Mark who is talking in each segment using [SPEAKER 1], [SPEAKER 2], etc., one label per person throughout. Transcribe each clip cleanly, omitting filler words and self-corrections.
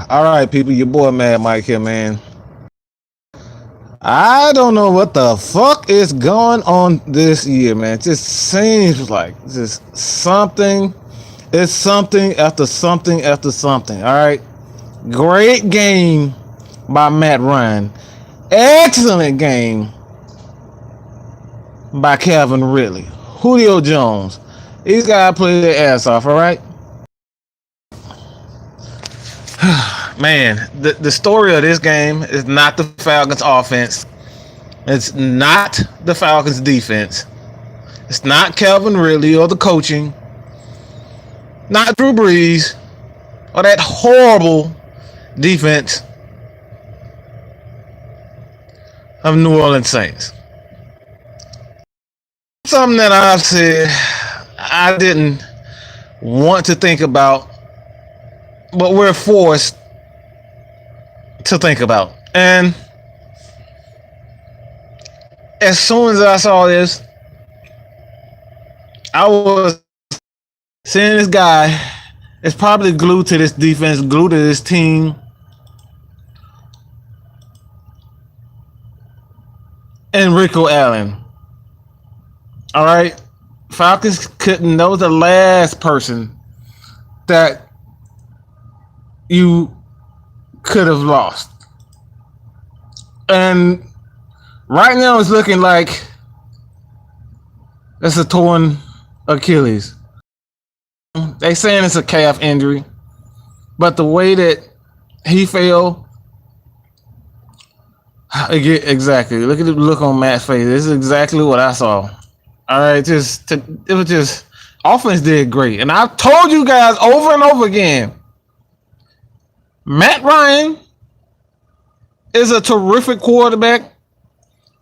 [SPEAKER 1] All right, people, your boy Mad Mike here, man. I don't know what the fuck is going on this year, man. It just seems like just something. It's something after something after something. All right. Great game by Matt Ryan. Excellent game by Calvin Ridley. Julio Jones. These guys play their ass off, all right? Man, the story of this game is not the Falcons offense. It's not the Falcons defense. It's not Calvin Ridley or the coaching. Not Drew Brees or that horrible defense of New Orleans Saints. Something that I've said I didn't want to think about, but we're forced to think about. And as soon as I saw this, I was seeing this guy is probably glued to this defense, glued to this team. Enrico Allen. All right. Falcons couldn't know the last person that you could have lost. And right now it's looking like it's a torn Achilles. They saying it's a calf injury, but the way that he fell, exactly. Look at the look on Matt's face. This is exactly what I saw. All right, it was just offense did great, and I've told you guys over and over again. Matt Ryan is a terrific quarterback,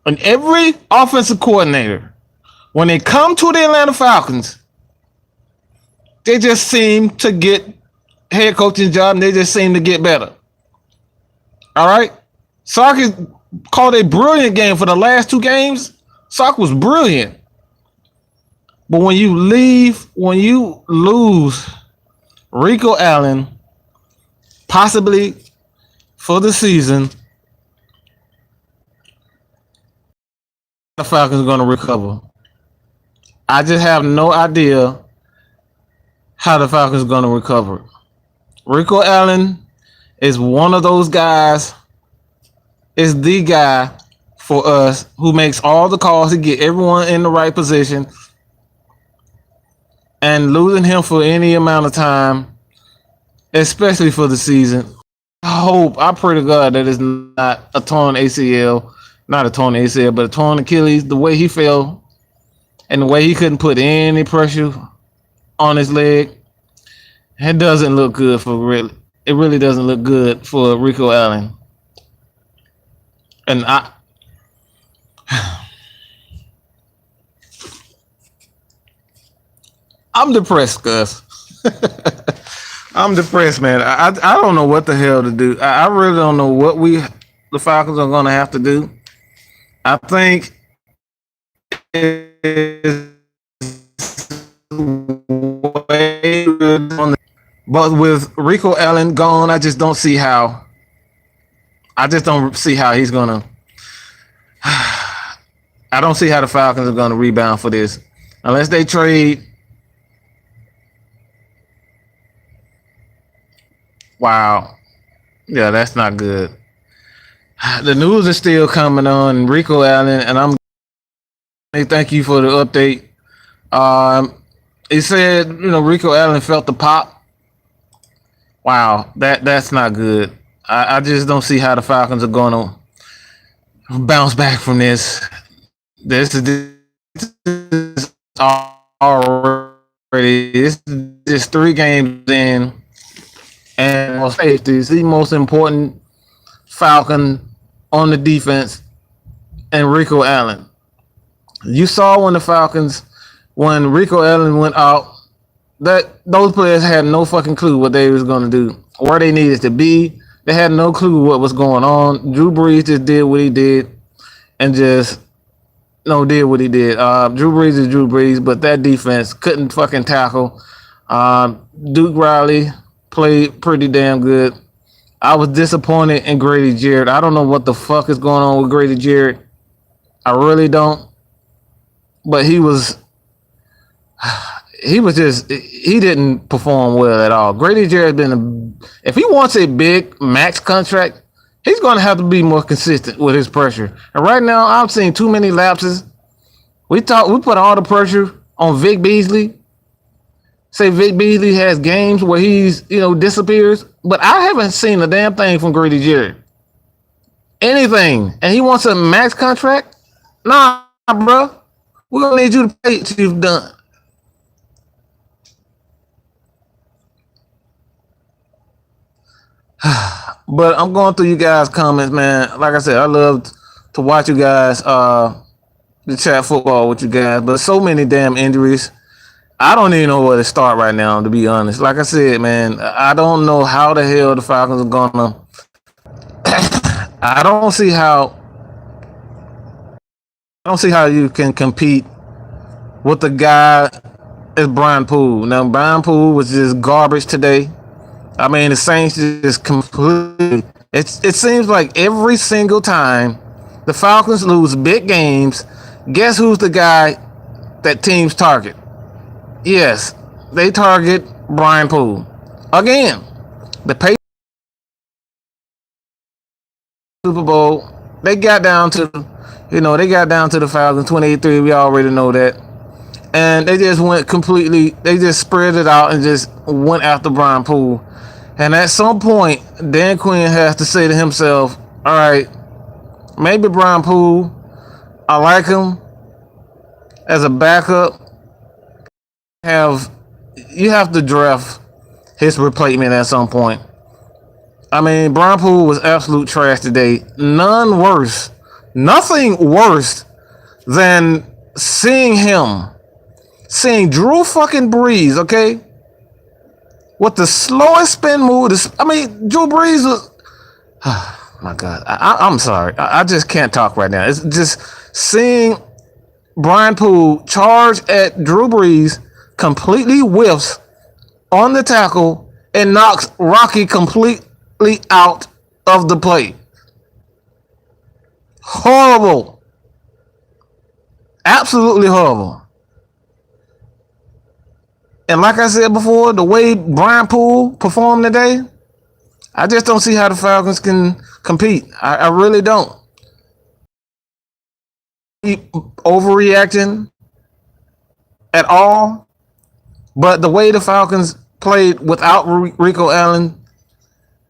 [SPEAKER 1] and every offensive coordinator, when they come to the Atlanta Falcons, they just seem to get head coaching job, and they just seem to get better. All right, Sark called a brilliant game for the last two games. Sark was brilliant. But when you lose Rico Allen, possibly for the season, the Falcons are going to recover. I just have no idea how the Falcons are going to recover. Rico Allen is one of those guys, is the guy for us who makes all the calls to get everyone in the right position. And losing him for any amount of time, especially for the season, I pray to God that it's not a torn ACL, not a torn ACL, but a torn Achilles. The way he fell and the way he couldn't put any pressure on his leg, it doesn't look good for it really doesn't look good for Rico Allen. And I'm depressed, Gus. I'm depressed, man. I don't know what the hell to do. I really don't know what the Falcons are going to have to do. I think but with Rico Allen gone, I just don't see how he's going to. I don't see how the Falcons are going to rebound for this unless they trade. Wow. Yeah, that's not good. The news is still coming on Rico Allen, and thank you for the update. He said, Rico Allen felt the pop. Wow, that's not good. I just don't see how the Falcons are going to bounce back from this. This is just 3 games in. And safety is the most important Falcon on the defense, and Rico Allen. You saw when Rico Allen went out, that those players had no fucking clue what they was going to do, where they needed to be. They had no clue what was going on. Drew Brees just did what he did and did what he did. Drew Brees is Drew Brees, but that defense couldn't fucking tackle. Duke Riley played pretty damn good. I was disappointed in Grady Jarrett. I don't know what the fuck is going on with Grady Jarrett. I really don't. But he didn't perform well at all. Grady Jarrett's if he wants a big max contract, he's going to have to be more consistent with his pressure. And right now, I've seen too many lapses. We put all the pressure on Vic Beasley. Say Vic Beasley has games where he's, disappears, but I haven't seen a damn thing from Grady Jarrett. Anything. And he wants a max contract? Nah, bro. We're going to need you to pay till you've done. But I'm going through you guys' comments, man. Like I said, I love to watch you guys, the chat football with you guys, but so many damn injuries. I don't even know where to start right now, to be honest. Like I said, man, I don't know how the hell the Falcons are gonna. I don't see how you can compete with the guy as Brian Poole. Now, Brian Poole was just garbage today. I mean, the Saints just completely. It seems like every single time the Falcons lose big games, guess who's the guy that teams target? Yes, they target Brian Poole. Again, the Super Bowl, they got down to the Falcons 28-3. We already know that. And they just they just spread it out and just went after Brian Poole. And at some point, Dan Quinn has to say to himself, all right, maybe Brian Poole, I like him as a backup. You have to draft his replacement at some point. I mean, Brian Poole was absolute trash today. Nothing worse than seeing Drew fucking Brees, okay, with the slowest spin move. Drew Brees was. Oh my God, I'm sorry. I just can't talk right now. It's just seeing Brian Poole charge at Drew Brees, completely whiffs on the tackle and knocks Rocky completely out of the play. Horrible. Absolutely horrible. And like I said before, the way Brian Poole performed today, I just don't see how the Falcons can compete. I really don't. Overreacting at all. But the way the Falcons played without Rico Allen,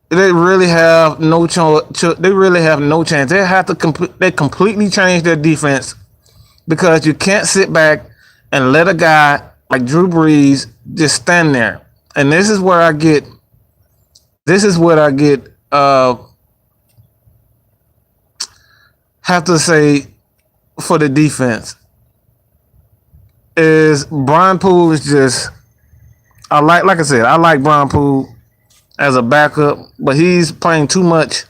[SPEAKER 1] they really have no chance. They really have no chance. They have to they completely change their defense, because you can't sit back and let a guy like Drew Brees just stand there. And this is what I get. Have to say for the defense is Brian Poole is just. Like I said, I like Brian Poole as a backup, but he's playing too much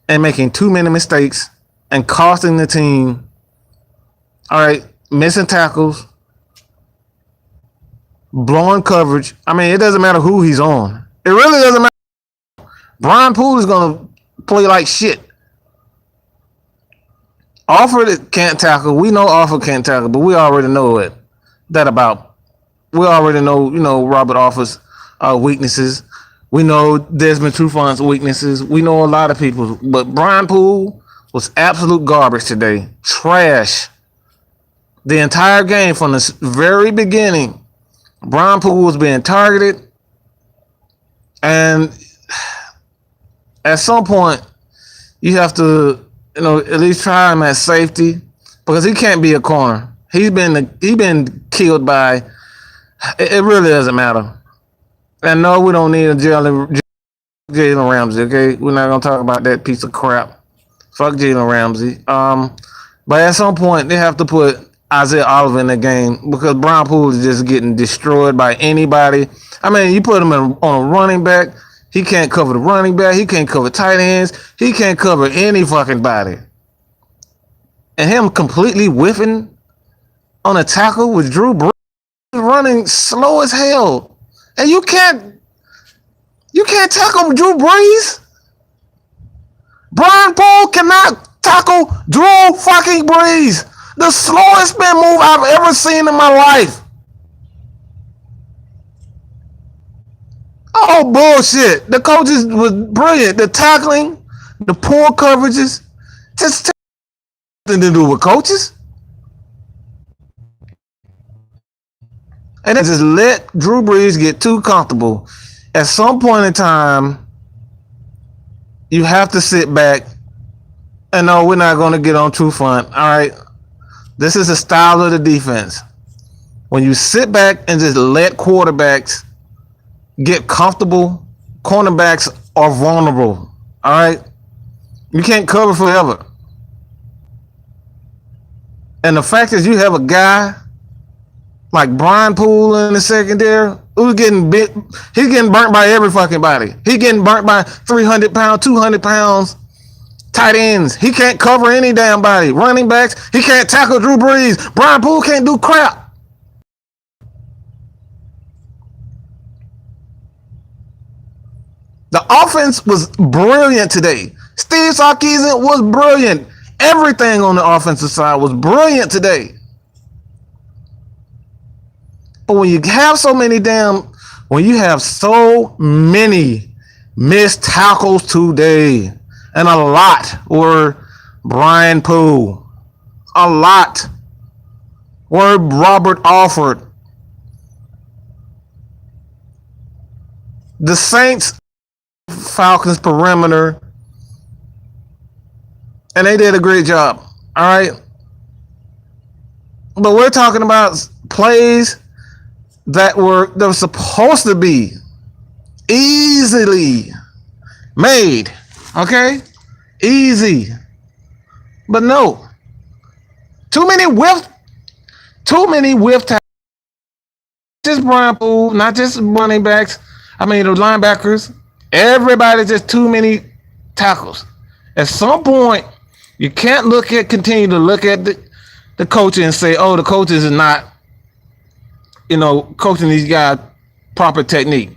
[SPEAKER 1] and making too many mistakes and costing the team. All right, missing tackles, blowing coverage. I mean, it doesn't matter who he's on. It really doesn't matter. Brian Poole is going to play like shit. Alford can't tackle. We know Alford can't tackle, but we already know it. We already know, Robert Alford's weaknesses. We know Desmond Trufant's weaknesses. We know a lot of people. But Brian Poole was absolute garbage today. Trash. The entire game from the very beginning, Brian Poole was being targeted. And at some point, you have to, at least try him at safety, because he can't be a corner. He's been killed by. It really doesn't matter. And no, we don't need a Jalen Ramsey, okay? We're not going to talk about that piece of crap. Fuck Jalen Ramsey. But at some point, they have to put Isaiah Oliver in the game, because Brian Poole is just getting destroyed by anybody. I mean, you put him on a running back, he can't cover the running back, he can't cover tight ends, he can't cover any fucking body. And him completely whiffing on a tackle with Drew Brees running slow as hell. And you can't You can't tackle Drew Brees. Brian Poole cannot tackle Drew fucking Brees. The slowest spin move I've ever seen in my life. Oh, bullshit. The coaches was brilliant. The tackling, the poor coverages, just nothing to do with coaches. And then just let Drew Brees get too comfortable. At some point in time, you have to sit back and no, we're not going to get on true front. All right. This is the style of the defense. When you sit back and just let quarterbacks get comfortable, cornerbacks are vulnerable. All right. You can't cover forever. And the fact is you have a guy like Brian Poole in the secondary who's getting bit. He's getting burnt by every fucking body. He's getting burnt by 300 pounds, 200 pounds tight ends. He can't cover any damn body. Running backs, he can't tackle Drew Brees. Brian Poole can't do crap. The offense was brilliant today. Steve Sarkisian was brilliant. Everything on the offensive side was brilliant today. But when you have so many missed tackles today, and a lot were Brian Poole, a lot were Robert Alford. The Saints, Falcons perimeter, and they did a great job. All right. But we're talking about plays that were supposed to be easily made. Okay? Easy. But no. Too many whiff tackles. Just Brian Poole, not just running backs. I mean, the linebackers. Everybody, just too many tackles. At some point, you can't continue to look at the coach and say, oh, the coaches is not, coaching these guys proper technique,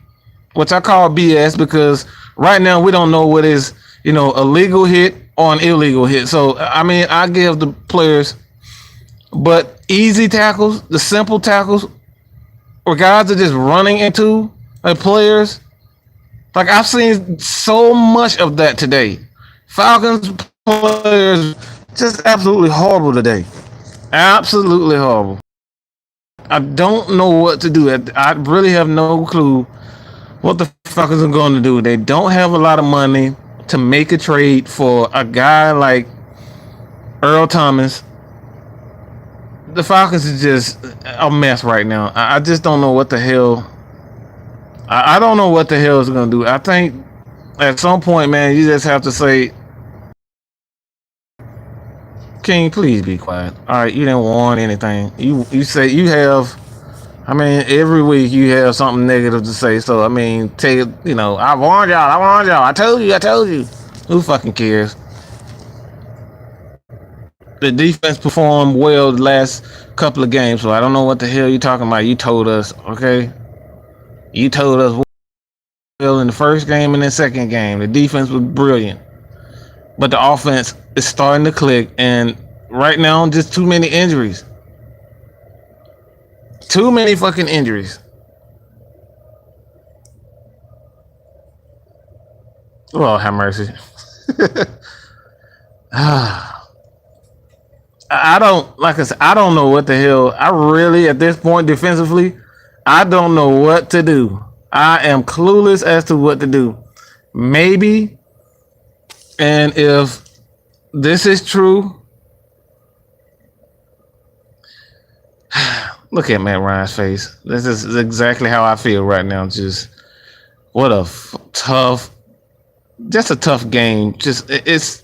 [SPEAKER 1] which I call BS, because right now we don't know what is, a legal hit or an illegal hit. So, I mean, I give the players, but easy tackles, the simple tackles, or guys are just running into players. Like, I've seen so much of that today. Falcons players just absolutely horrible today. Absolutely horrible. I don't know what to do. I really have no clue what the Falcons are going to do. They don't have a lot of money to make a trade for a guy like Earl Thomas. The Falcons is just a mess right now. I just don't know what the hell. I don't know what the hell is going to do. I think at some point, man, you just have to say, King, please be quiet. All right, you didn't want anything. You say you have. I mean, every week you have something negative to say. So I mean, I warned y'all. I told you. Who fucking cares? The defense performed well the last couple of games, so I don't know what the hell you're talking about. You told us, okay? You told us well in the first game and the second game. The defense was brilliant. But the offense is starting to click, and right now, just too many injuries. Too many fucking injuries. Lord have mercy. I don't know what the hell. I really, at this point, defensively, I don't know what to do. I am clueless as to what to do. Maybe, and if this is true, look at Matt Ryan's face. This is exactly how I feel right now. Just what a tough game. Just it's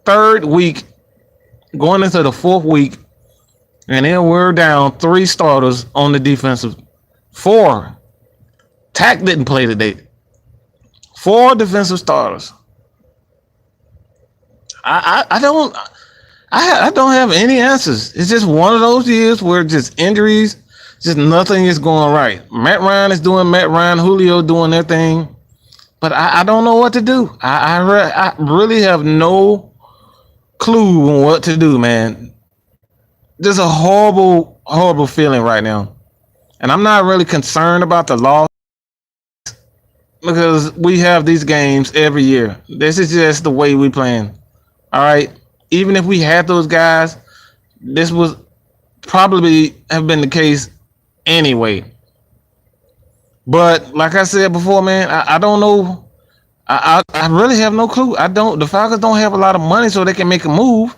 [SPEAKER 1] third week, going into the fourth week, and then we're down 3 starters on the defensive. 4. Tack didn't play today. 4 defensive starters. I don't have any answers. It's just one of those years where just injuries Just nothing is going right. Matt Ryan is doing Matt Ryan, Julio doing their thing, but I don't know what to do. I really have no clue on what to do, man. Just a horrible, horrible feeling right now. And I'm not really concerned about the loss because we have these games every year. This is just the way we playing. All right. Even if we had those guys, this was probably have been the case anyway. But like I said before, man, I don't know. I really have no clue. I don't. The Falcons don't have a lot of money, so they can make a move.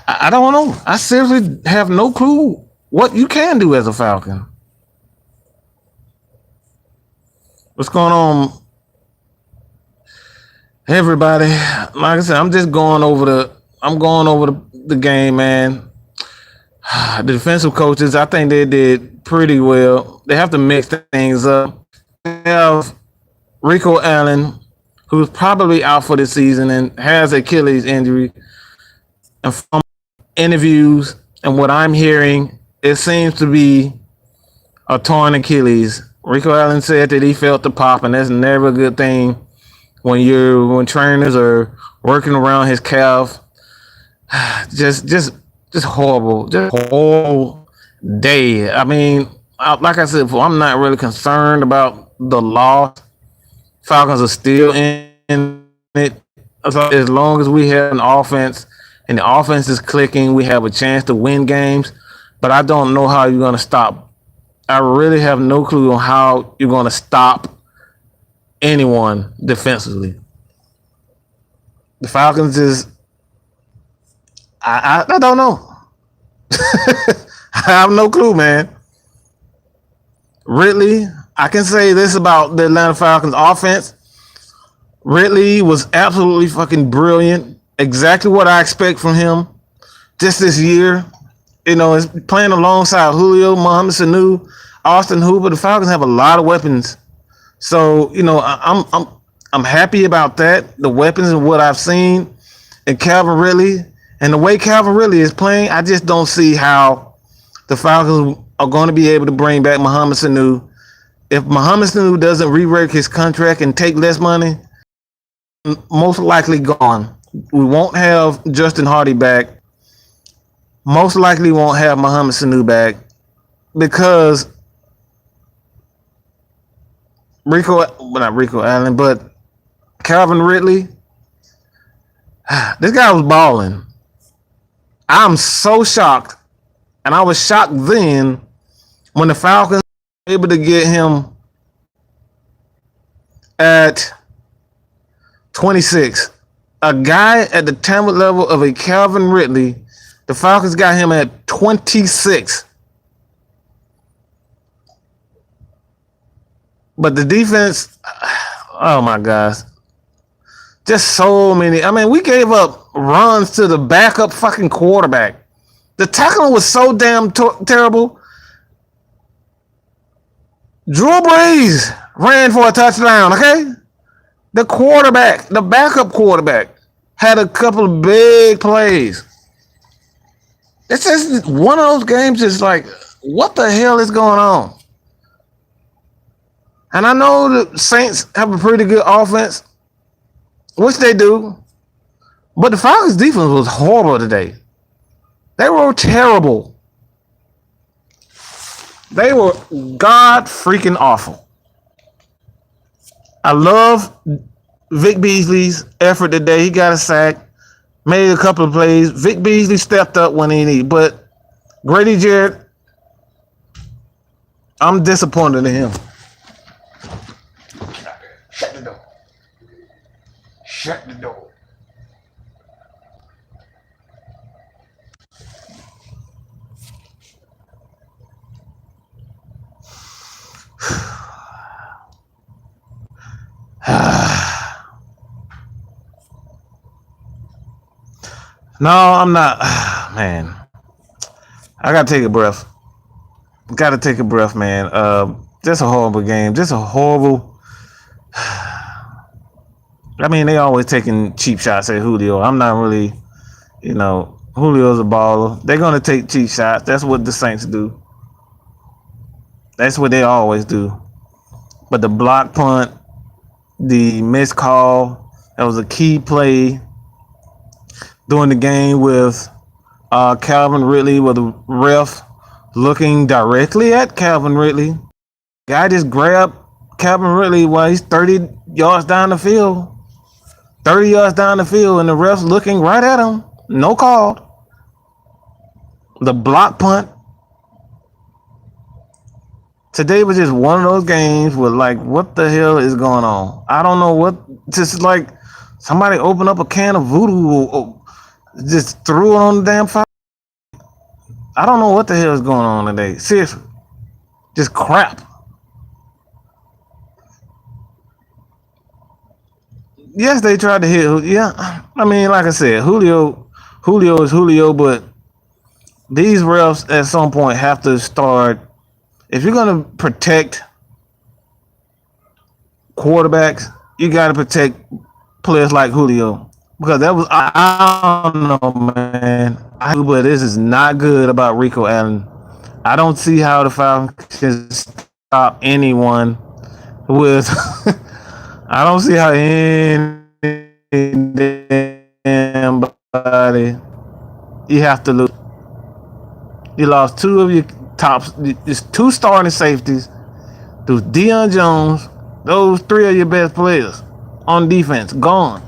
[SPEAKER 1] I don't know. I seriously have no clue what you can do as a Falcon. What's going on, everybody? Like I said, I'm just going over the game, man. The defensive coaches, I think they did pretty well. They have to mix things up. They have Rico Allen, who's probably out for the season and has Achilles injury. And from interviews and what I'm hearing, it seems to be a torn Achilles. Rico Allen said that he felt the pop, and that's never a good thing when trainers are working around his calf. Just horrible. Just whole day. I mean, like I said before, I'm not really concerned about the loss. Falcons are still in it. As long as we have an offense and the offense is clicking, we have a chance to win games. But I don't know how you're going to stop. I really have no clue on how you're going to stop anyone defensively. The Falcons is, I don't know. I have no clue, man. Ridley, I can say this about the Atlanta Falcons offense. Ridley was absolutely fucking brilliant. Exactly what I expect from him just this year. You know, it's playing alongside Julio, Mohamed Sanu, Austin Hooper. The Falcons have a lot of weapons. So, you know, I'm happy about that. The weapons and what I've seen and Calvin Ridley. And the way Calvin Ridley is playing, I just don't see how the Falcons are going to be able to bring back Mohamed Sanu. If Mohamed Sanu doesn't rework his contract and take less money, most likely gone. We won't have Justin Hardy back. Most likely won't have Mohamed Sanu back because not Rico Allen, but Calvin Ridley. This guy was balling. I'm so shocked. And I was shocked then when the Falcons were able to get him at 26. A guy at the talent level of a Calvin Ridley, the Falcons got him at 26. But the defense, oh my gosh. Just so many. I mean, we gave up runs to the backup fucking quarterback. The tackling was so damn terrible. Drew Brees ran for a touchdown, okay? The quarterback, the backup quarterback, had a couple of big plays. It's just one of those games is like, what the hell is going on? And I know the Saints have a pretty good offense, which they do. But the Falcons' defense was horrible today. They were terrible. They were god freaking awful. I love Vic Beasley's effort today. He got a sack, made a couple of plays. Vic Beasley stepped up when he needed. But Grady Jarrett, I'm disappointed in him. Shut the door. Shut the door. No, I'm not. Man, I gotta take a breath. Gotta take a breath, man. Just a horrible game. Just a horrible. I mean, they always taking cheap shots at Julio. I'm not really, Julio's a baller. They're gonna take cheap shots. That's what the Saints do. That's what they always do. But the block punt, the missed call, that was a key play during the game with Calvin Ridley, with the ref looking directly at Calvin Ridley. Guy just grabbed Calvin Ridley while he's 30 yards down the field. 30 yards down the field, and the ref's looking right at him. No call. The block punt. Today was just one of those games where, like, what the hell is going on? I don't know what. Just like somebody opened up a can of voodoo or just threw it on the damn fire. I don't know what the hell is going on today. Seriously. Just crap. Yes, they tried to hit. Yeah, I mean, like I said, Julio is Julio, but these refs at some point have to start. If you're gonna protect quarterbacks, you got to protect players like Julio, because that was, I don't know, man. But this is not good about Rico Allen. I don't see how the Falcons can stop anyone with. I don't see how anybody. You have to lose. You lost two of your tops. It's two starting safeties. Those Deion Jones. Those three of your best players on defense gone.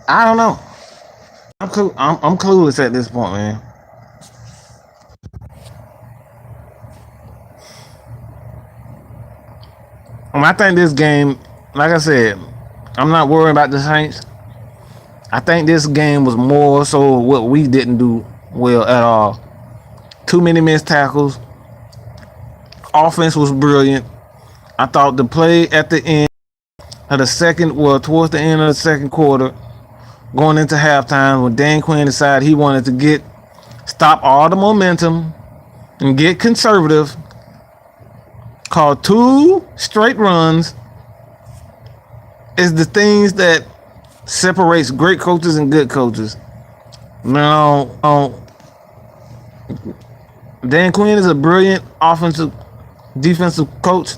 [SPEAKER 1] I don't know. I'm clueless at this point, man. I think this game, like I said, I'm not worried about the Saints. I think this game was more so what we didn't do well at all. Too many missed tackles. Offense was brilliant. I thought the play at the end of the second, well, towards the end of the second quarter, going into halftime, when Dan Quinn decided he wanted to stop all the momentum and get conservative, called 2 straight runs, is the things that separates great coaches and good coaches. Now, Dan Quinn is a brilliant defensive coach,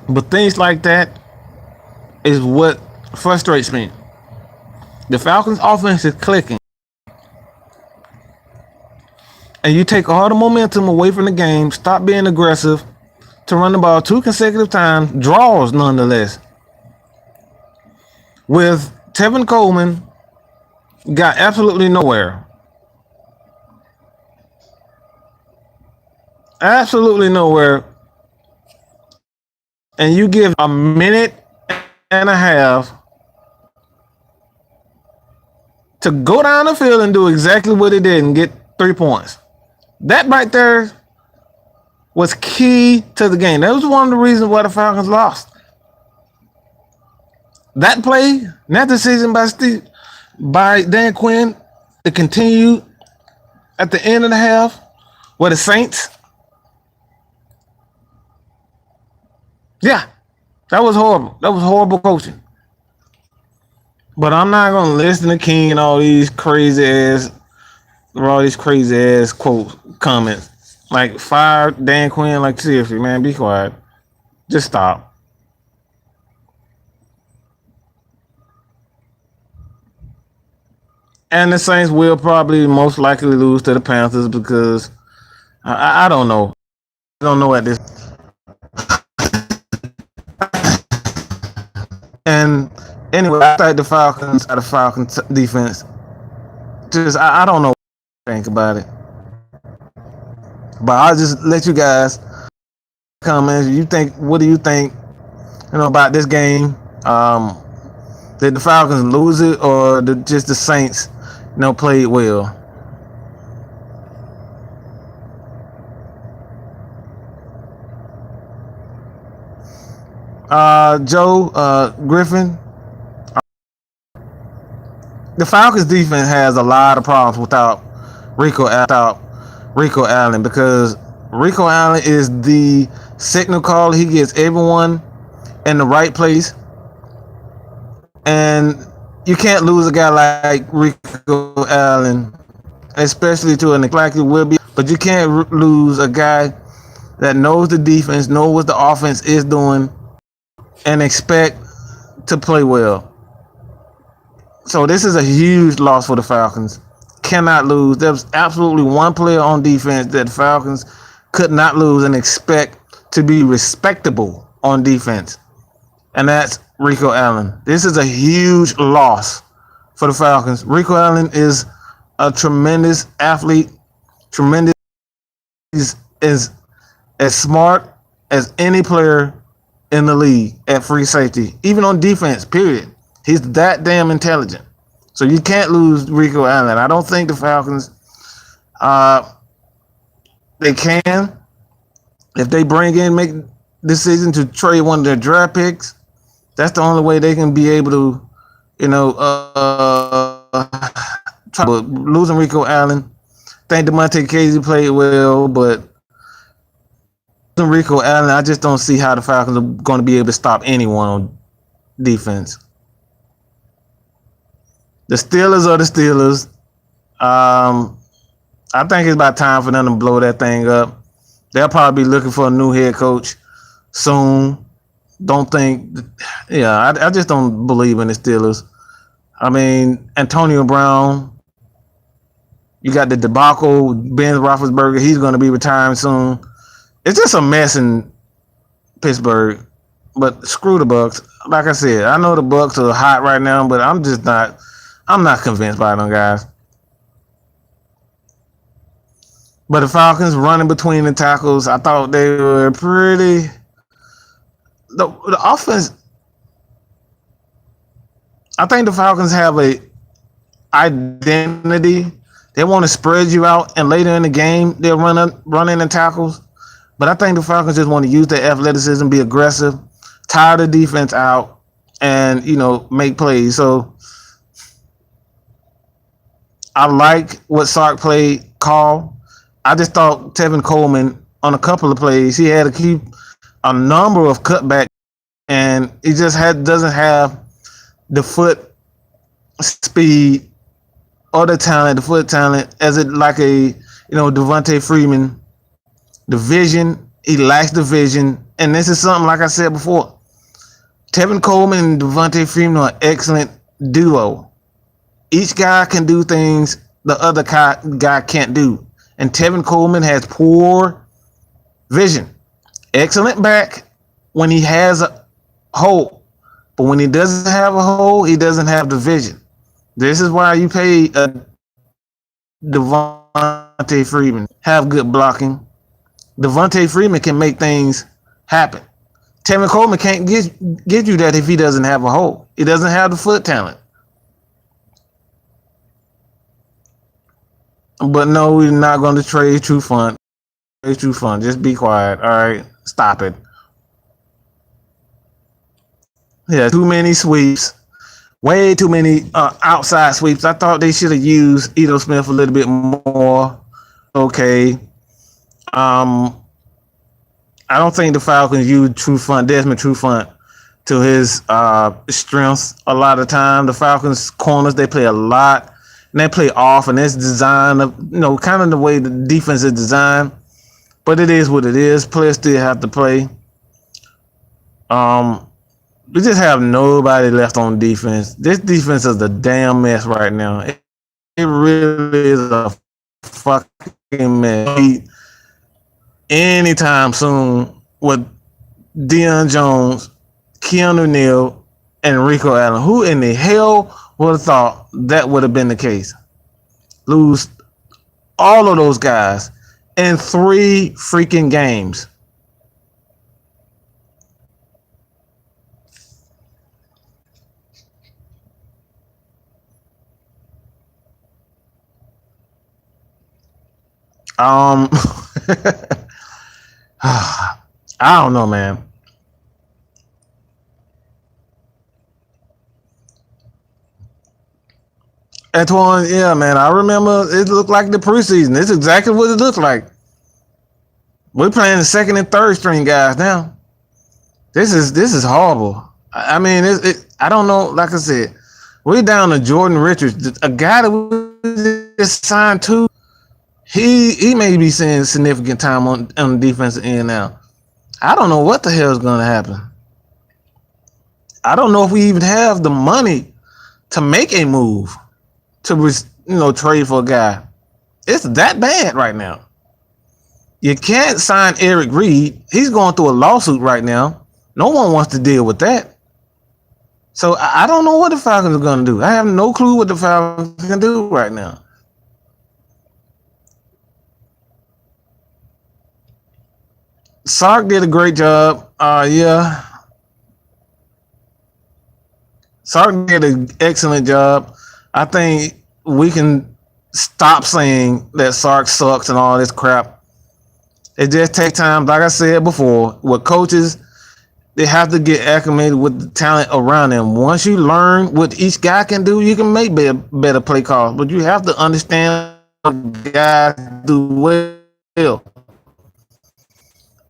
[SPEAKER 1] but things like that is what frustrates me. The Falcons' offense is clicking, and you take all the momentum away from the game, stop being aggressive, to run the ball 2 consecutive times, draws nonetheless. With Tevin Coleman, got absolutely nowhere. Absolutely nowhere. And you give a minute and a half to go down the field and do exactly what he did and get 3 points. That right there was key to the game. That was one of the reasons why the Falcons lost. That play, that decision by Dan Quinn to continue at the end of the half with the Saints. Yeah, that was horrible. That was horrible coaching. But I'm not gonna listen to King and all these crazy ass quotes, comments. Like, fire Dan Quinn. Like, seriously, man, be quiet. Just stop. And the Saints will probably most likely lose to the Panthers because I don't know. I don't know at this. And anyway, I think the Falcons defense. Just I don't know what to think about it. But I'll just let you guys comment. What do you think? About this game? Did the Falcons lose it, or did just the Saints, played well? Joe Griffin. The Falcons defense has a lot of problems without Rico Allen, because Rico Allen is the signal caller. He gets everyone in the right place, and You can't lose a guy like Rico Allen, especially to an like it will be. But you can't lose a guy that knows the defense, knows what the offense is doing, and expect to play well. So this is a huge loss for the Falcons. Cannot lose. There's absolutely one player on defense that the Falcons could not lose and expect to be respectable on defense, and that's Rico Allen. This is a huge loss for the Falcons. Rico Allen is a tremendous athlete, tremendous, is as smart as any player in the league at free safety, even on defense, period. He's that damn intelligent. So you can't lose Rico Allen. I don't think the Falcons, they can. If they make decision to trade one of their draft picks, that's the only way they can be able to, try. But losing Rico Allen, I think Demonte Casey played well, but losing Rico Allen, I just don't see how the Falcons are going to be able to stop anyone on defense. The Steelers are the Steelers. I think it's about time for them to blow that thing up. They'll probably be looking for a new head coach soon. I just don't believe in the Steelers. I mean, Antonio Brown, you got the debacle, Ben Roethlisberger, he's going to be retiring soon. It's just a mess in Pittsburgh, but screw the Bucks. Like I said, I know the Bucks are hot right now, but I'm not convinced by them guys. But the Falcons running between the tackles, I thought they were pretty. The offense, I think the Falcons have a identity. They want to spread you out, and later in the game, they'll run in the tackles. But I think the Falcons just want to use their athleticism, be aggressive, tire the defense out, and make plays. So I like what Sark called. I just thought Tevin Coleman on a couple of plays, he had to keep a number of cutbacks, and he just doesn't have the foot speed or the foot talent as it like a Devontae Freeman. The vision, he lacks the vision, and this is something like I said before. Tevin Coleman and Devontae Freeman are an excellent duo. Each guy can do things the other guy can't do. And Tevin Coleman has poor vision. Excellent back when he has a hole. But when he doesn't have a hole, he doesn't have the vision. This is why you pay Devontae Freeman. Have good blocking. Devontae Freeman can make things happen. Tevin Coleman can't get you that if he doesn't have a hole. He doesn't have the foot talent. But no, we're not going to trade True Fun. Just be quiet. All right, stop it. Yeah, too many sweeps. Way too many outside sweeps. I thought they should have used Edo Smith a little bit more. Okay. I don't think the Falcons use Desmond Trufant to his strengths a lot of time. The Falcons corners, they play a lot. And they play off, and it's designed of, kind of the way the defense is designed. But it is what it is. Players still have to play. We just have nobody left on defense. This defense is a damn mess right now. It really is a fucking mess. Anytime soon with Deion Jones, Keanu Neal, and Rico Allen. Who in the hell would have thought that would have been the case? Lose all of those guys in 3 freaking games. I don't know, man. Antoine, yeah, man. I remember it looked like the preseason. It's exactly what it looked like. We're playing the second and third string guys now. This is horrible. I mean, I don't know. Like I said, We're down to Jordan Richards, a guy that we just signed to. He may be seeing significant time on the defensive end now. I don't know what the hell is going to happen. I don't know if we even have the money to make a move to trade for a guy. It's that bad right now. You can't sign Eric Reed. He's going through a lawsuit right now. No one wants to deal with that. So I don't know what the Falcons are going to do. I have no clue what the Falcons can do right now. Sark did a great job. Sark did an excellent job. I think we can stop saying that Sark sucks and all this crap. It just takes time. Like I said before, with coaches, they have to get acclimated with the talent around them. Once you learn what each guy can do, you can make better play calls. But you have to understand what guys do well.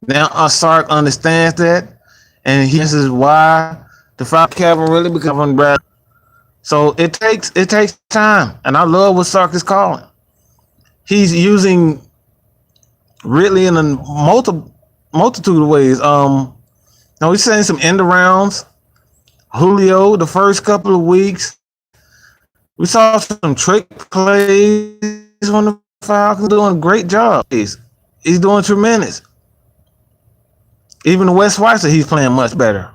[SPEAKER 1] Now, Sark understands that, and this is why the Falcons haven't really become bad. So it takes time, and I love what Sark is calling. He's using Ridley in a multitude of ways. He's saying some end arounds. Julio, the first couple of weeks, we saw some trick plays from the Falcons, doing a great job. He's doing tremendous. Even the West Weiser, he's playing much better.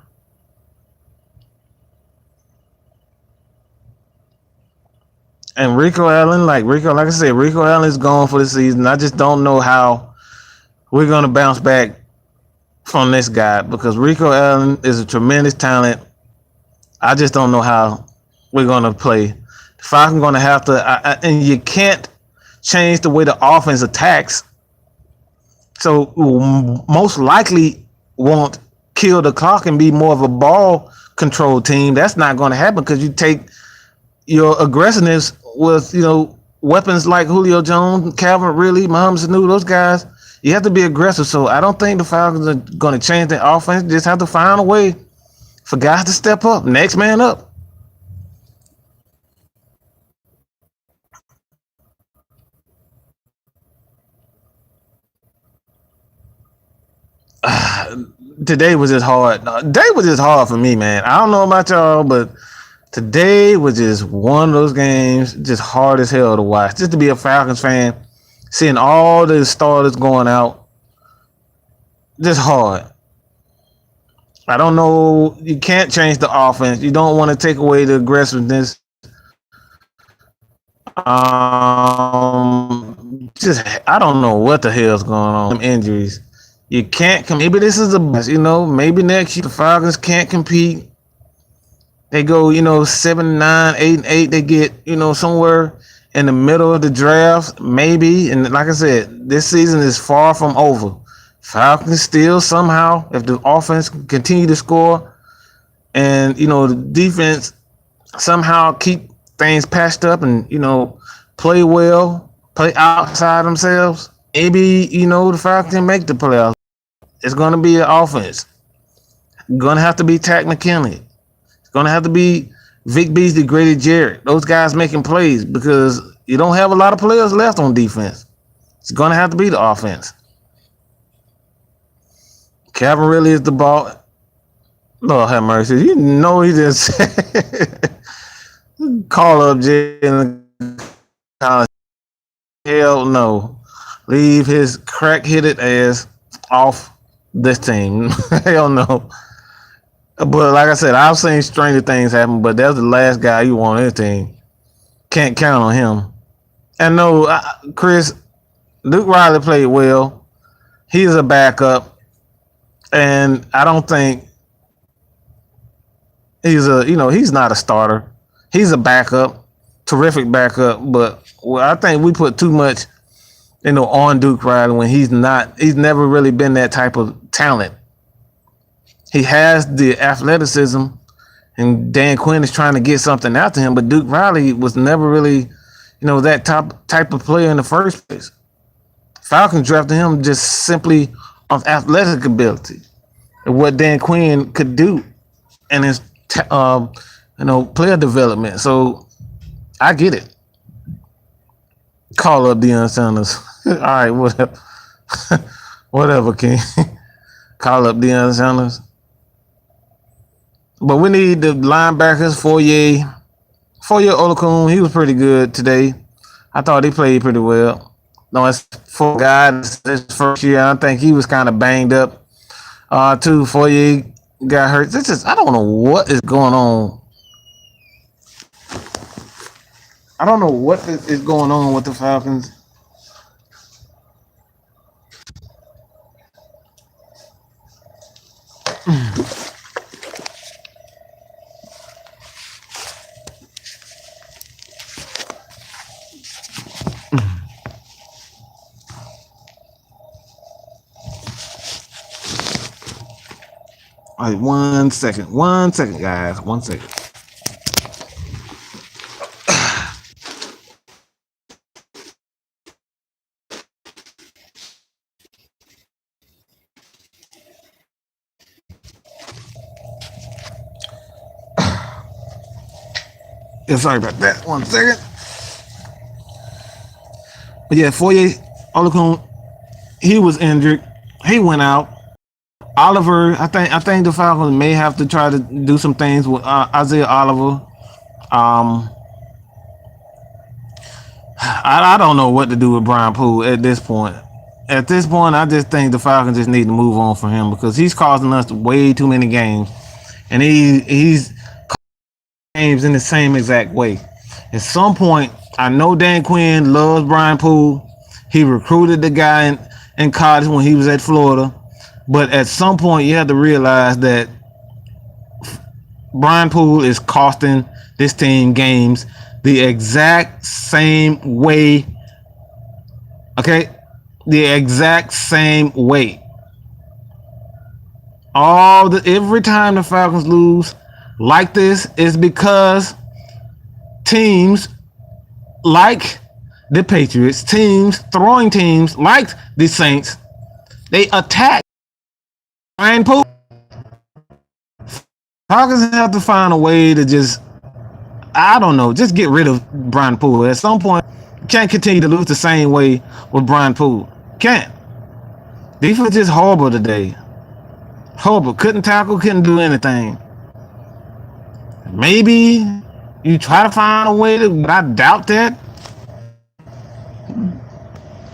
[SPEAKER 1] And Rico Allen, like I said, Rico Allen is gone for the season. I just don't know how we're going to bounce back from this guy, because Rico Allen is a tremendous talent. I just don't know how we're going to play. The Falcons going to have to, and you can't change the way the offense attacks. So most likely won't kill the clock and be more of a ball control team. That's not going to happen, because you take your aggressiveness with weapons like Julio Jones, Calvin Ridley, Mohamed Sanu, those guys. You have to be aggressive. So I don't think the Falcons are going to change their offense. Just have to find a way for guys to step up. Next man up. Today was just hard. Today was just hard for me, man. I don't know about y'all, but today was just one of those games, just hard as hell to watch. Just to be a Falcons fan, seeing all the starters going out, just hard. I don't know. You can't change the offense. You don't want to take away the aggressiveness. I don't know what the hell's going on. Injuries. You can't. Maybe this is the best. Maybe next year the Falcons can't compete. They go, 7-9, 8-8. They get, somewhere in the middle of the draft, maybe. And like I said, this season is far from over. Falcons still somehow, if the offense continue to score, and the defense somehow keep things patched up and play well, play outside themselves, maybe the Falcons can make the playoffs. It's going to be an offense. Going to have to be Takk McKinley. It's going to have to be Vic Beasley, Grady Jarrett. Those guys making plays, because you don't have a lot of players left on defense. It's going to have to be the offense. Calvin Ridley is the ball. Lord have mercy. He just call up Jalen Collins. Hell no. Leave his crack-headed ass off this team. Hell no. But like I said, I've seen stranger things happen, but that's the last guy you want on this team. Can't count on him. And no, Chris, Duke Riley played well. He's a backup. And I don't think he's not a starter. He's a backup, terrific backup. But I think we put too much, on Duke Riley when he's never really been that type of talent. He has the athleticism, and Dan Quinn is trying to get something out to him, but Duke Riley was never really, that type of player in the first place. Falcons drafted him just simply of athletic ability and what Dan Quinn could do, and his player development. So I get it. Call up Deion Sanders. All right, whatever. Whatever, King. Call up Deion Sanders. But we need the linebackers. Foye Olakun, he was pretty good today. I thought he played pretty well. No, it's for guys this first year. I think he was kind of banged up. Too. Foye got hurt. I don't know what is going on. I don't know what is going on with the Falcons. All right, 1 second. 1 second, guys. 1 second. Yeah, sorry about that. 1 second. But yeah, Foye Olakun, he was injured. He went out. Oliver, I think the Falcons may have to try to do some things with Isaiah Oliver. I don't know what to do with Brian Poole at this point. At this point, I just think the Falcons just need to move on from him because he's causing us way too many games, and he's games in the same exact way. At some point, I know Dan Quinn loves Brian Poole. He recruited the guy in college when he was at Florida. But at some point, you have to realize that Brian Poole is costing this team games the exact same way. Okay? The exact same way. Every time the Falcons lose like this is because teams like the Patriots, throwing teams like the Saints, they attack Brian Poole. Falcons have to find a way to just get rid of Brian Poole. At some point, you can't continue to lose the same way with Brian Poole. Can't. Defense is horrible today. Horrible. Couldn't tackle, couldn't do anything. Maybe you try to find a way but I doubt that.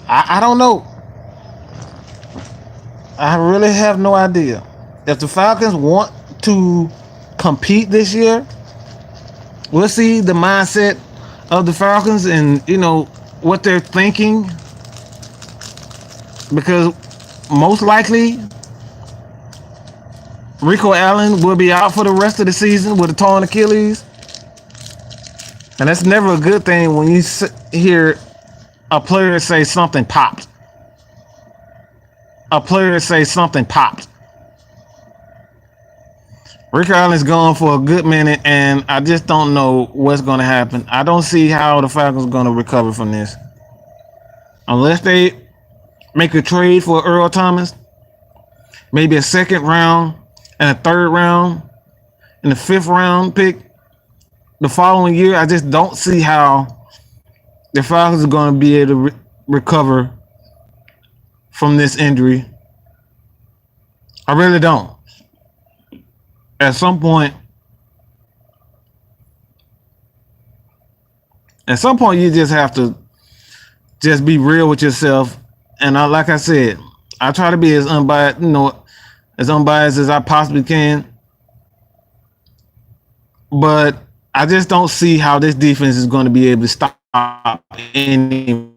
[SPEAKER 1] I don't know. I really have no idea. If the Falcons want to compete this year, we'll see the mindset of the Falcons and what they're thinking, because most likely Rico Allen will be out for the rest of the season with a torn Achilles, and that's never a good thing when you hear a player say something popped. Rick Allen's gone for a good minute, and I just don't know what's going to happen. I don't see how the Falcons are going to recover from this. Unless they make a trade for Earl Thomas, maybe a second round and a third round and a fifth round pick the following year. I just don't see how the Falcons are going to be able to recover from this injury. I really don't. At some point, you just have to just be real with yourself. And like I said, I try to be as unbiased, as I possibly can. But I just don't see how this defense is going to be able to stop anyone.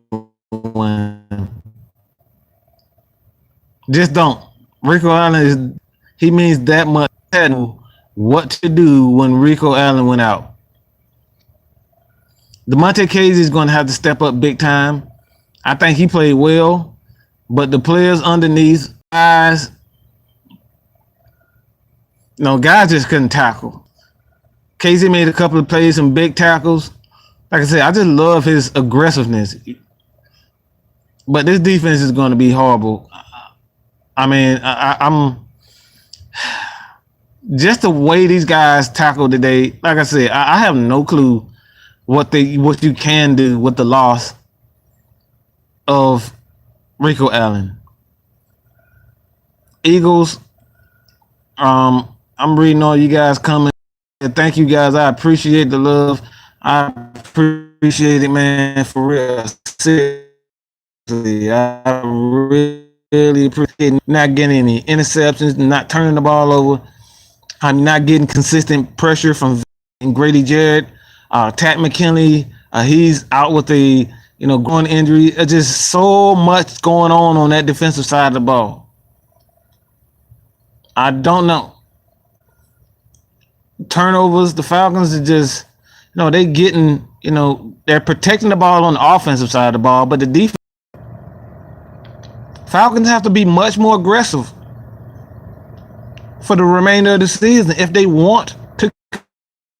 [SPEAKER 1] Just don't. Rico Allen he means that much. What to do when Rico Allen went out. DeMonte Casey is going to have to step up big time. I think he played well, but the players underneath, guys just couldn't tackle. Casey made a couple of plays, some big tackles. Like I said, I just love his aggressiveness. But this defense is going to be horrible. I mean, just the way these guys tackled today, like I said, I have no clue what you can do with the loss of Rico Allen. Eagles, I'm reading all you guys coming. Thank you guys. I appreciate the love. I appreciate it, man, for real. Seriously, I really appreciate not getting any interceptions, not turning the ball over. I'm not getting consistent pressure from Grady Jarrett. Tat McKinley, he's out with a groin injury. Just so much going on that defensive side of the ball. I don't know. Turnovers, the Falcons are just, they getting, they're protecting the ball on the offensive side of the ball, but the defense, Falcons have to be much more aggressive for the remainder of the season if they want to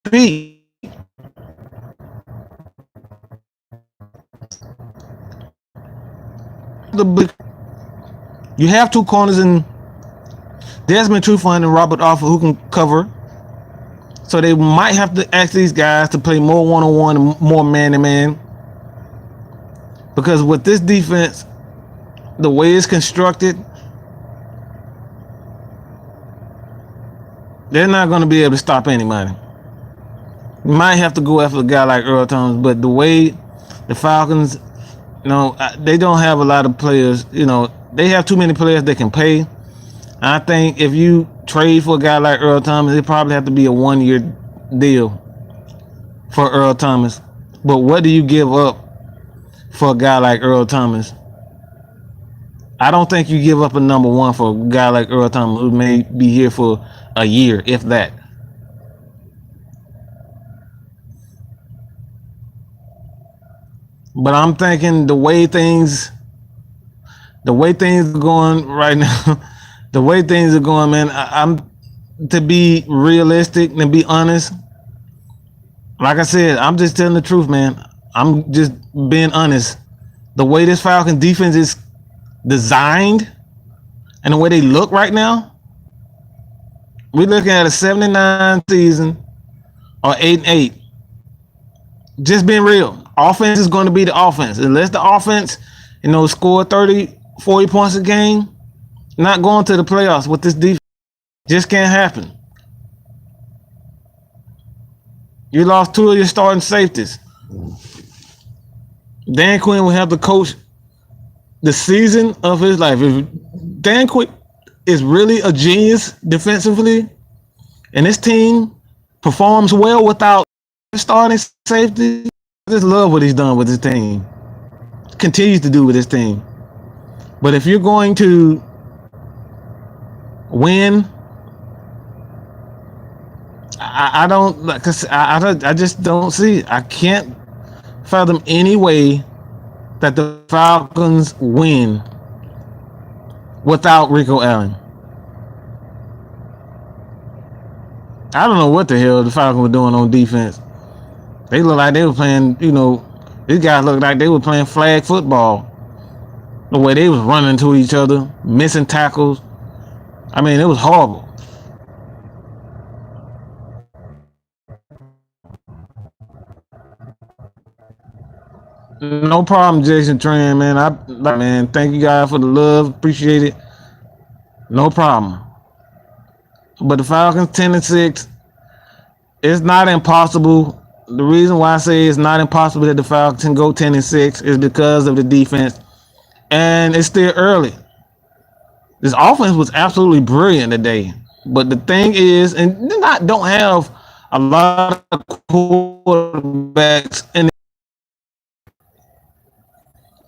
[SPEAKER 1] compete. You have two corners in Desmond Trufant and Robert Alford who can cover. So they might have to ask these guys to play more one-on-one and more man-to-man. Because with this defense, the way it's constructed, they're not going to be able to stop anybody. You might have to go after a guy like Earl Thomas, but the way the Falcons, they don't have a lot of players. They have too many players they can pay. I think if you trade for a guy like Earl Thomas, it probably have to be a 1-year deal for Earl Thomas. But what do you give up for a guy like Earl Thomas? I don't think you give up a number one for a guy like Earl Thomas who may be here for a year, if that. But I'm thinking the way things are going right now, the way things are going, man, I'm to be realistic and be honest. Like I said, I'm just telling the truth, man. I'm just being honest. The way this Falcon defense is designed and the way they look right now, we're looking at a 79 season or 8-8. Just being real. Offense is going to be the offense. Unless the offense, score 30, 40 points a game, not going to the playoffs with this defense. Just can't happen. You lost 2 of your starting safeties. Dan Quinn will have to coach the season of his life. If Dan Quinn is really a genius defensively, and this team performs well without starting safety, I just love what he's done with his team. Continues to do with his team. But if you're going to win, I don't, cause I just don't see. I can't fathom any way that the Falcons win without Rico Allen. I don't know what the hell the Falcons were doing on defense. They look like they were playing, these guys look like they were playing flag football. The way they was running to each other, missing tackles. I mean, it was horrible. No problem, Jason Tran, man. Thank you guys for the love. Appreciate it. No problem. But the Falcons 10-6, it's not impossible. The reason why I say it's not impossible that the Falcons can go 10-6 is because of the defense. And it's still early. This offense was absolutely brilliant today. But the thing is, and don't have a lot of quarterbacks in the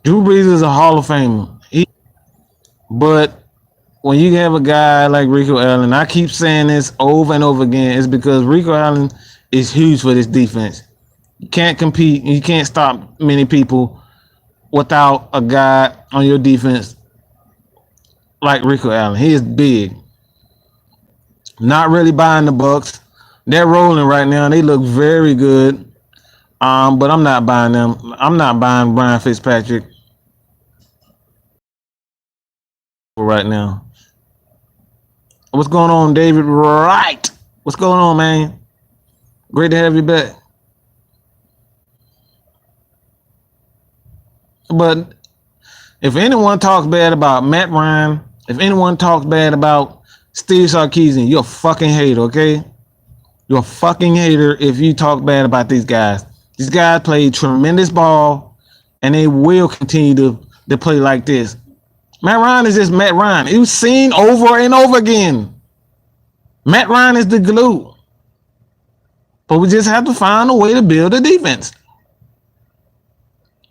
[SPEAKER 1] Drew Brees is a Hall of Famer. But when you have a guy like Rico Allen, I keep saying this over and over again, it's because Rico Allen is huge for this defense. You can't compete, you can't stop many people without a guy on your defense like Rico Allen. He is big. Not really buying the Bucks. They're rolling right now. They look very good. But I'm not buying them. I'm not buying Brian Fitzpatrick right now. What's going on, David? Right. What's going on, man? Great to have you back. But if anyone talks bad about Matt Ryan, if anyone talks bad about Steve Sarkisian, you're a fucking hater, okay? You're a fucking hater if you talk bad about these guys. These guys play tremendous ball, and they will continue to play like this. Matt Ryan is just Matt Ryan. It was seen over and over again. Matt Ryan is the glue. But we just have to find a way to build a defense.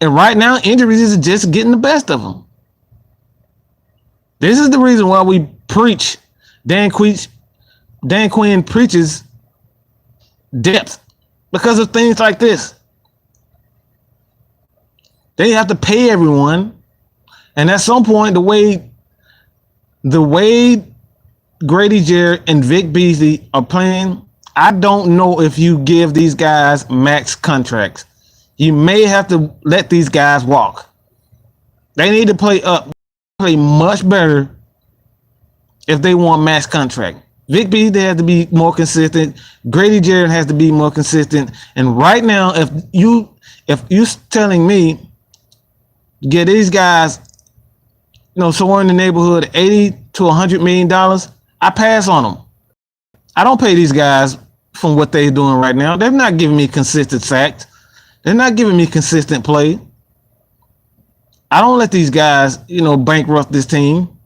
[SPEAKER 1] And right now, injuries is just getting the best of them. This is the reason why we preach. Dan Quinn preaches depth because of things like this. They have to pay everyone, and at some point, the way Grady Jarrett and Vic Beasley are playing, I don't know if you give these guys max contracts. You may have to let these guys walk. They need to play much better if they want max contract. Vic Beasley has to be more consistent. Grady Jarrett has to be more consistent. And right now, if you telling me get these guys, somewhere in the neighborhood of $80 to $100 million, I pass on them. I don't pay these guys from what they're doing right now. They're not giving me consistent sacks. They're not giving me consistent play. I don't let these guys, bankrupt this team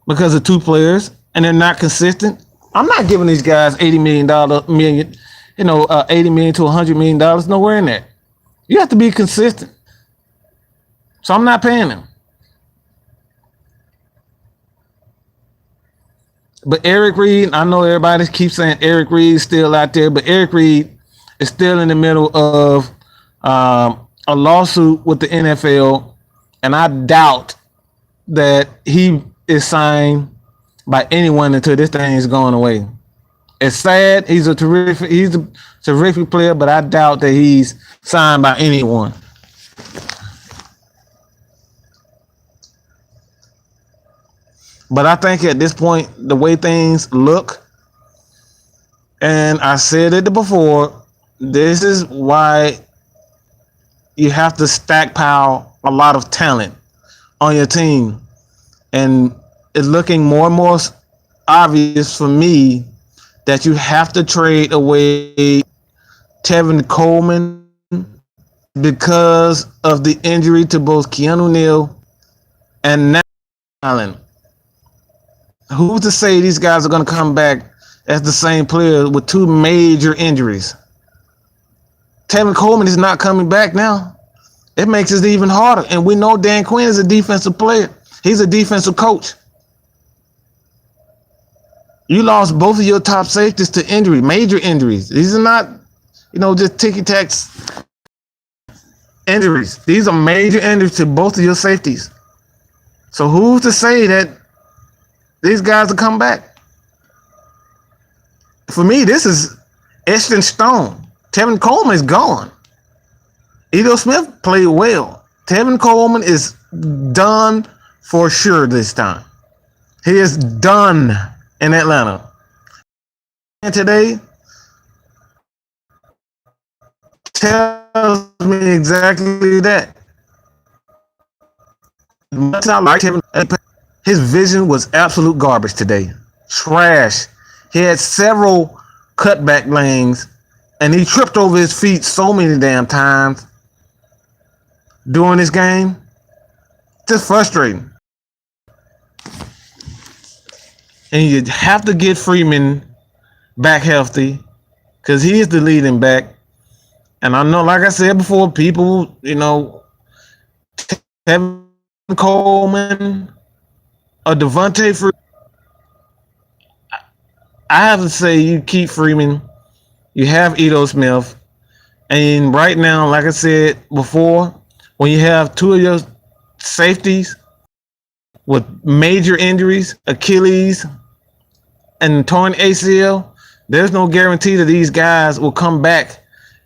[SPEAKER 1] because of two players and they're not consistent. I'm not giving these guys $80 million, $80 million to $100 million, nowhere in there. You have to be consistent. So I'm not paying them. But Eric Reed, I know everybody keeps saying Eric Reed is still out there, but Eric Reed is still in the middle of a lawsuit with the NFL, and I doubt that he is signed by anyone until this thing is going away. It's sad. He's a terrific player, but I doubt that he's signed by anyone. But I think at this point, the way things look, and I said it before, this is why you have to stockpile a lot of talent on your team. And it's looking more and more obvious for me that you have to trade away Tevin Coleman because of the injury to both Keanu Neal and Allen. Who's to say these guys are going to come back as the same player with two major injuries? Tevin Coleman is not coming back now. It makes it even harder. And we know Dan Quinn is a defensive player. He's a defensive coach. You lost both of your top safeties to injury, major injuries. These are not, just ticky-tacks injuries. These are major injuries to both of your safeties. So who's to say that these guys will come back? For me, this is etched in stone. Tevin Coleman is gone. Edo Smith played well. Tevin Coleman is done for sure this time. He is done in Atlanta. And today tells me exactly that. Much I like Tevin, his vision was absolute garbage today. Trash. He had several cutback lanes, and he tripped over his feet so many damn times during this game. Just frustrating. And you have to get Freeman back healthy because he is the leading back. And I know, like I said before, people, Tevin Coleman or Devontae Freeman. I have to say you keep Freeman. You have Edo Smith. And right now, like I said before, when you have two of your safeties with major injuries, Achilles and torn ACL, there's no guarantee that these guys will come back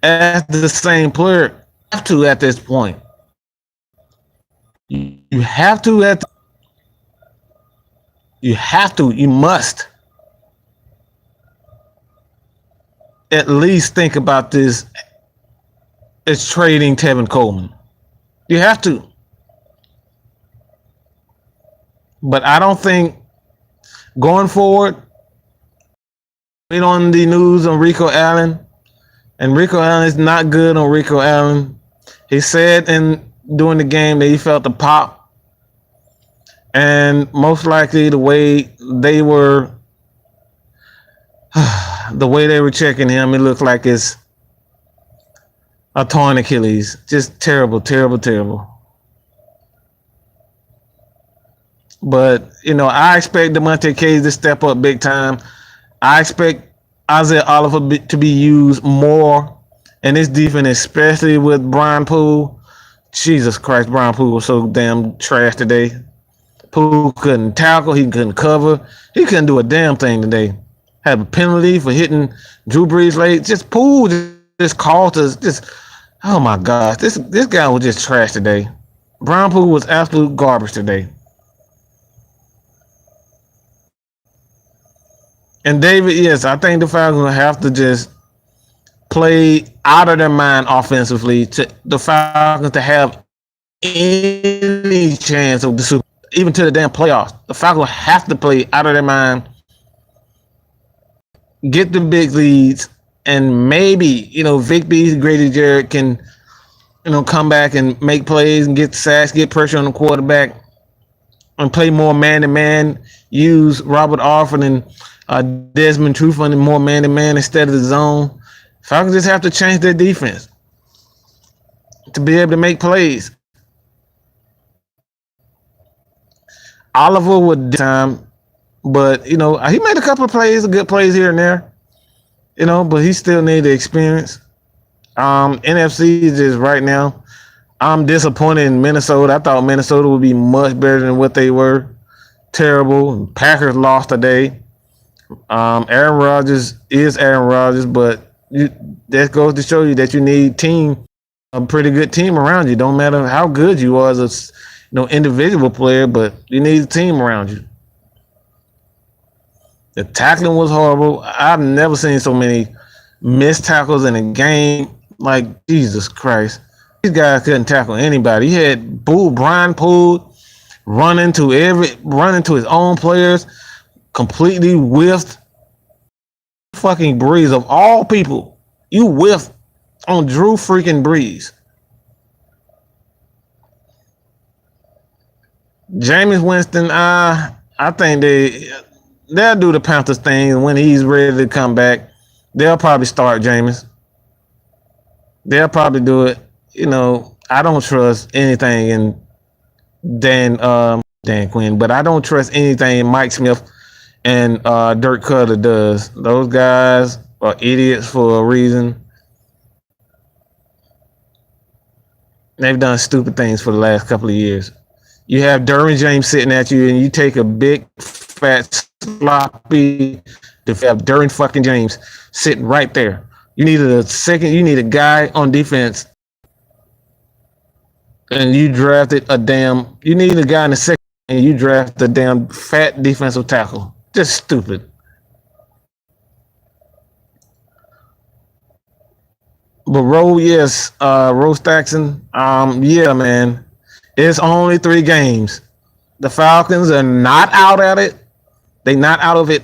[SPEAKER 1] as the same player. You have to at this point. You have to you must. at least think about this as trading Tevin Coleman. You have to. But I don't think going forward, wait on the news on Rico Allen. And Rico Allen is not good on Rico Allen. He said during the game that he felt the pop. And most likely the way they were checking him, it looked like it's a torn Achilles. Just terrible, terrible, terrible. But, I expect Demonte Case to step up big time. I expect Isaiah Oliver to be used more in this defense, especially with Brian Poole. Jesus Christ, Brian Poole was so damn trash today. Poole couldn't tackle. He couldn't cover. He couldn't do a damn thing today. Had a penalty for hitting Drew Brees late. Just Poole just cost us. Oh my gosh. This guy was just trash today. Brian Poole was absolute garbage today. And David, yes, I think the Falcons will have to just play out of their mind offensively to the Falcons to have any chance of the Super, even to the damn playoffs. The Falcons will have to play out of their mind, get the big leads, and maybe, Vic Beasley, Grady Jarrett can, come back and make plays and get sacks, get pressure on the quarterback, and play more man-to-man, use Robert Alford and Desmond Trufant and more man-to-man instead of the zone. Falcons just have to change their defense to be able to make plays. Oliver would time, but he made a couple of plays, good plays here and there. But he still needs the experience. NFC is just right now. I'm disappointed in Minnesota. I thought Minnesota would be much better than what they were. Terrible. Packers lost today. Aaron Rodgers is Aaron Rodgers, but that goes to show you that you need a pretty good team around you. Don't matter how good you are as a individual player, but you need a team around you. The tackling was horrible. I've never seen so many missed tackles in a game. Like, Jesus Christ. These guys couldn't tackle anybody. He had Brian Poole run into his own players, completely whiffed fucking Brees of all people. You whiffed on Drew freaking Brees. Jameis Winston, I think they'll do the Panthers thing when he's ready to come back. They'll probably start Jameis. They'll probably do it. I don't trust anything in Dan Quinn, but I don't trust anything Mike Smith and Dirk Cutter does. Those guys are idiots for a reason. They've done stupid things for the last couple of years. You have Derwin James sitting at you, and you take a big, fat, sloppy to have Derwin fucking James sitting right there. You need a guy on defense, and you drafted you need a guy in the second, and you draft a damn fat defensive tackle. Just stupid. But Roe Stackson, yeah, man. It's only 3 games. The Falcons are not out at it. They're not out of it.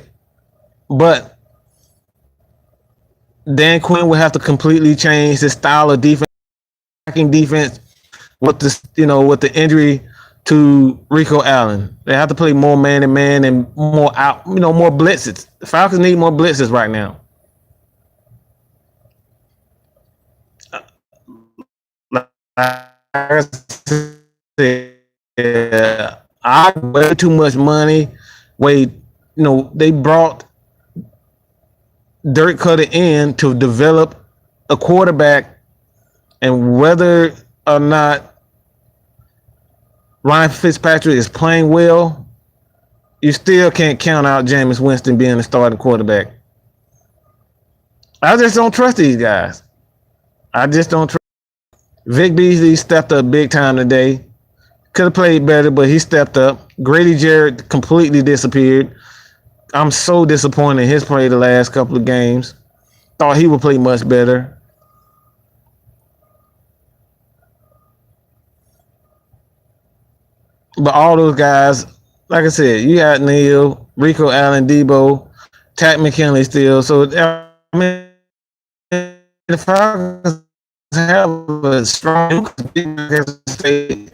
[SPEAKER 1] But Dan Quinn will have to completely change his style of defense, attacking defense, with the injury to Rico Allen. They have to play more man-to-man and more blitzes. The Falcons need more blitzes right now. I way too much money. They brought Dirk Cutter in to develop a quarterback, and whether or not Ryan Fitzpatrick is playing well, you still can't count out Jameis Winston being the starting quarterback. I just don't trust these guys. I just don't trust. Vic Beasley stepped up big time today. Could have played better, but he stepped up. Grady Jarrett completely disappeared. I'm so disappointed in his play the last couple of games. Thought he would play much better. But all those guys, like I said, you got Neal, Rico Allen, Debo, Tat McKinley still. So I mean, the Falcons have a strong stay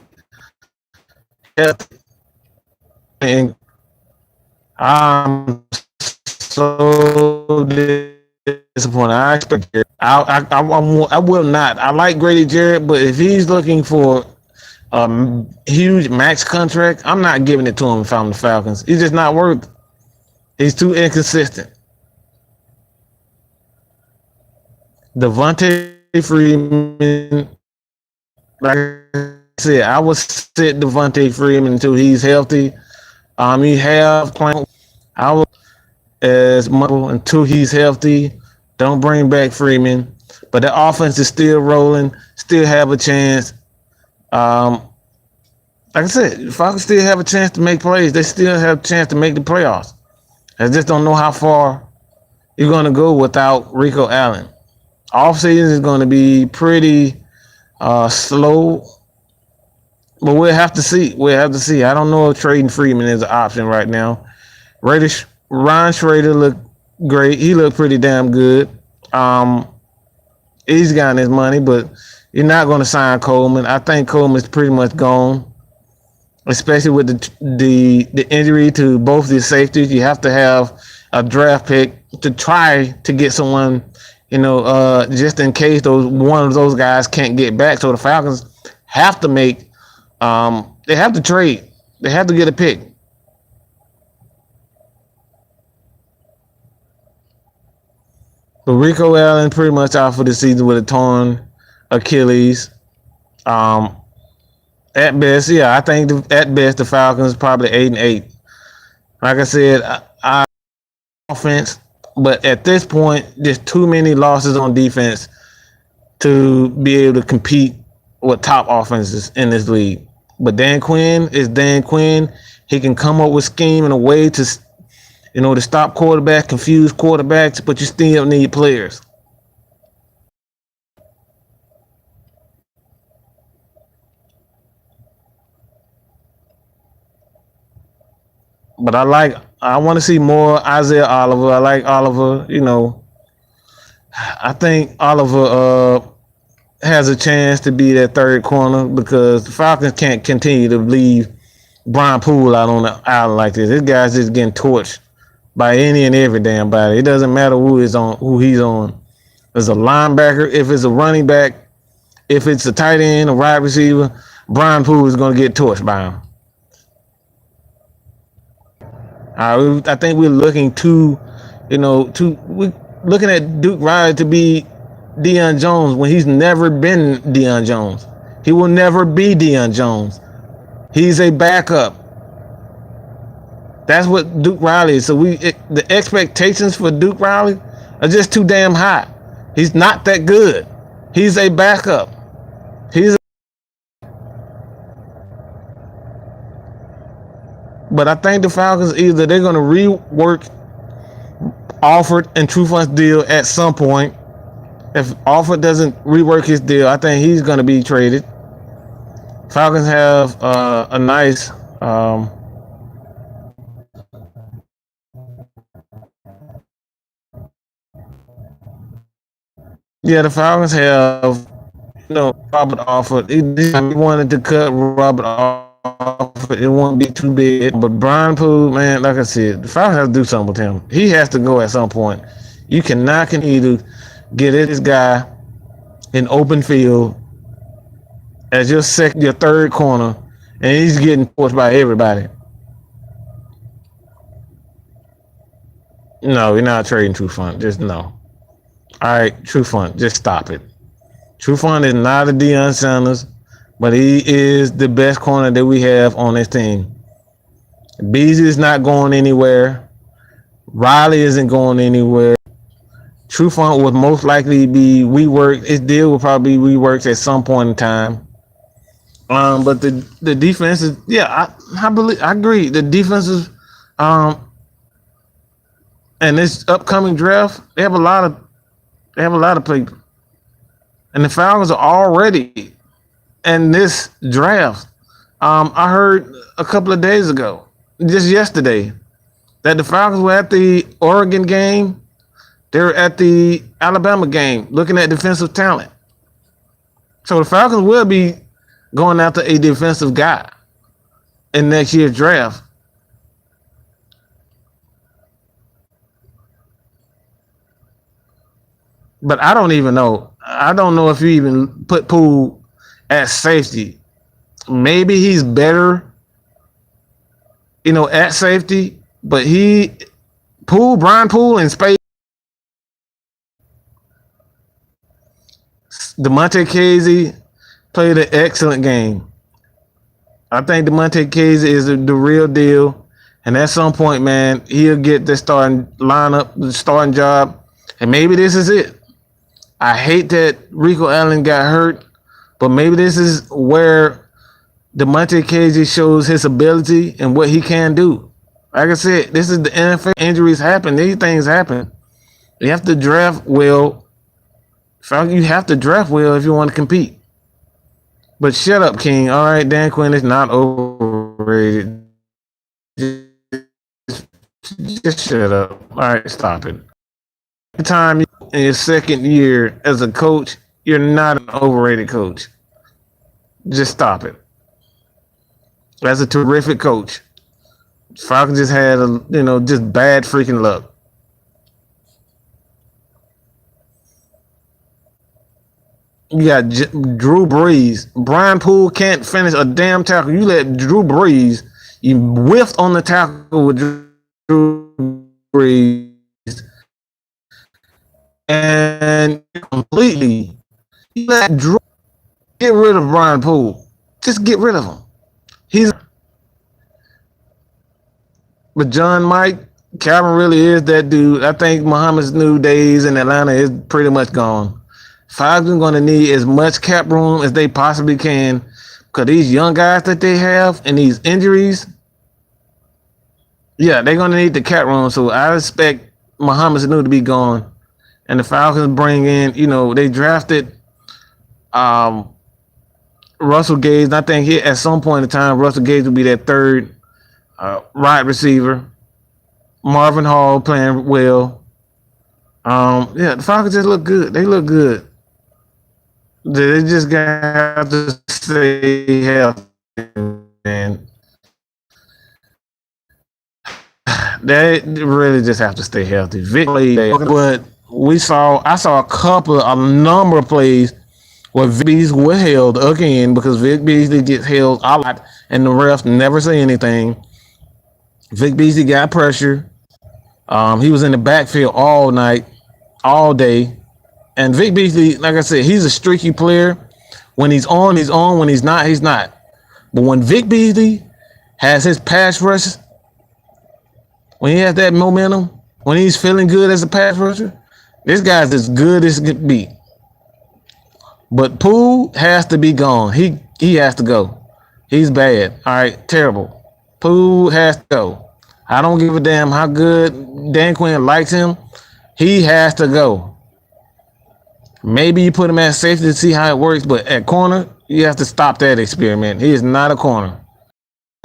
[SPEAKER 1] healthy, and I'm so disappointed. I expect it. I will not. I like Grady Jarrett, but if he's looking for a huge max contract, I'm not giving it to him if I'm the Falcons. He's just not worth it. He's too inconsistent. Devontae Freeman, like I said, I would sit Devontae Freeman until he's healthy. You have playing. I would as much until he's healthy. Don't bring back Freeman, but the offense is still rolling. Still have a chance. Like I said, Falcons still have a chance to make plays. They still have a chance to make the playoffs. I just don't know how far you're going to go without Rico Allen. Offseason is going to be pretty slow, but we'll have to see. We'll have to see. I don't know if trading Freeman is an option right now. Ryan Schrader looked great. He looked pretty damn good. He's gotten his money, but you're not going to sign Coleman. I think Coleman's pretty much gone, especially with the injury to both the safeties. You have to have a draft pick to try to get someone, just in case one of those guys can't get back. So the Falcons have to they have to trade. They have to get a pick. But Rico Allen pretty much out for the season with a torn Achilles. At best, yeah, I think at best the Falcons probably 8-8. Like I said, I offense, but at this point, there's too many losses on defense to be able to compete with top offenses in this league. But Dan Quinn is Dan Quinn. He can come up with scheme and a way to, to stop quarterbacks, confuse quarterbacks, but you still need players. But I want to see more Isaiah Oliver. I like Oliver, I think Oliver has a chance to be that third corner because the Falcons can't continue to leave Brian Poole out on the island like this. This guy's just getting torched by any and every damn body. It doesn't matter who he's on. As a linebacker, if it's a running back, if it's a tight end, a wide receiver, Brian Poole is going to get torched by him. I think we're looking we're looking at Duke Riley to be Deion Jones when he's never been Deion Jones. He will never be Deion Jones. He's a backup. That's what Duke Riley is. So the expectations for Duke Riley are just too damn high. He's not that good. He's a backup. But I think the Falcons either they're going to rework Alford and Trufant's deal at some point. If Alford doesn't rework his deal, I think he's going to be traded. Falcons have a nice the Falcons have Robert Alford. He wanted to cut Robert Alford. It won't be too big. But Brian Poole, man, like I said, the Falcons have to do something with him. He has to go at some point. You cannot continue to get this guy in open field as your third corner, and he's getting forced by everybody. No, you're not trading Trufant. Just no. All right, Trufant, just stop it. Trufant is not a Deion Sanders, but he is the best corner that we have on this team. Beasley is not going anywhere. Riley isn't going anywhere. Trufant would most likely be reworked. His deal will probably be reworked at some point in time. But the defense is, I agree. The defense is, and this upcoming draft, they have a lot of They have a lot of people. And the Falcons are already in this draft. I heard a couple of days ago, just yesterday, that the Falcons were at the Oregon game. They were at the Alabama game looking at defensive talent. So the Falcons will be going after a defensive guy in next year's draft. But I don't even know. I don't know if you even put Poole at safety. Maybe he's better, at safety. But Brian Poole and Spade, DeMonte Casey played an excellent game. I think DeMonte Casey is the real deal. And at some point, man, he'll get the starting lineup, the starting job. And maybe this is it. I hate that Rico Allen got hurt, but maybe this is where DeMonte Casey shows his ability and what he can do. Like I said, this is the NFL. Injuries happen. These things happen. You have to draft well. You have to draft well if you want to compete. But shut up, King. All right, Dan Quinn is not overrated. Just shut up. All right, stop it. Every time in your second year as a coach, you're not an overrated coach. Just stop it. That's a terrific coach. Falcons just had just bad freaking luck. You got Drew Brees. Brian Poole can't finish a damn tackle. You let Drew Brees, you whiffed on the tackle with Drew Brees. And completely, you let Drew get rid of Brian Poole. Just get rid of him. But John Mike, Calvin really is that dude. I think Muhammad's new days in Atlanta is pretty much gone. Falcons going to need as much cap room as they possibly can because these young guys that they have and these injuries, yeah, they're going to need the cap room. So I expect Muhammad's new to be gone. And the Falcons bring in, they drafted Russell Gage. And I think at some point in time, Russell Gage will be that third wide receiver. Marvin Hall playing well. The Falcons just look good. They look good. They just got to stay healthy, man. They really just have to stay healthy. But I saw a number of plays where Vic Beasley was held again because Vic Beasley gets held a lot and the refs never say anything. Vic Beasley got pressure. He was in the backfield all night, all day. And Vic Beasley, like I said, he's a streaky player. When he's on, he's on. When he's not, he's not. But when Vic Beasley has his pass rush, when he has that momentum, when he's feeling good as a pass rusher, this guy's as good as it can be. But Poole has to be gone. He has to go. He's bad. All right, terrible. Poole has to go. I don't give a damn how good Dan Quinn likes him. He has to go. Maybe you put him at safety to see how it works, but at corner, you have to stop that experiment. He is not a corner.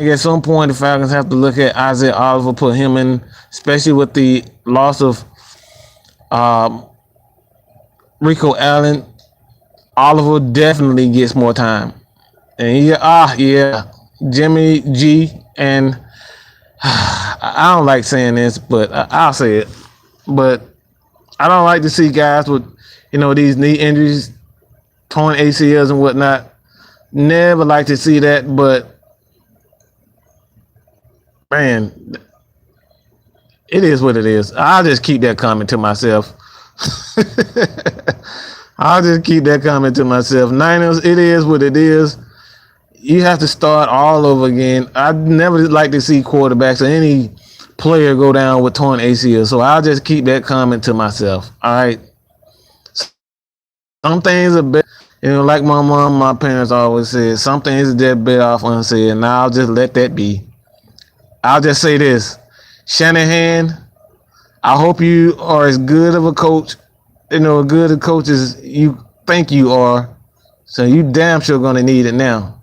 [SPEAKER 1] At some point, the Falcons have to look at Isaiah Oliver, put him in, especially with the loss of Rico Allen. Oliver definitely gets more time. And Jimmy G, and I don't like saying this, but I'll say it. But I don't like to see guys with, these knee injuries, torn ACLs and whatnot. Never like to see that, but man, it is what it is. I'll just keep that comment to myself. Niners, it is what it is. You have to start all over again. I'd never like to see quarterbacks or any player go down with torn ACL. So I'll just keep that comment to myself. All right. Some things are better, like my mom, my parents always said, some things are just better off unsaid. And I'll just let that be. I'll just say this. Shanahan, I hope you are as good of a coach good as coaches you think you are. So you damn sure gonna need it now.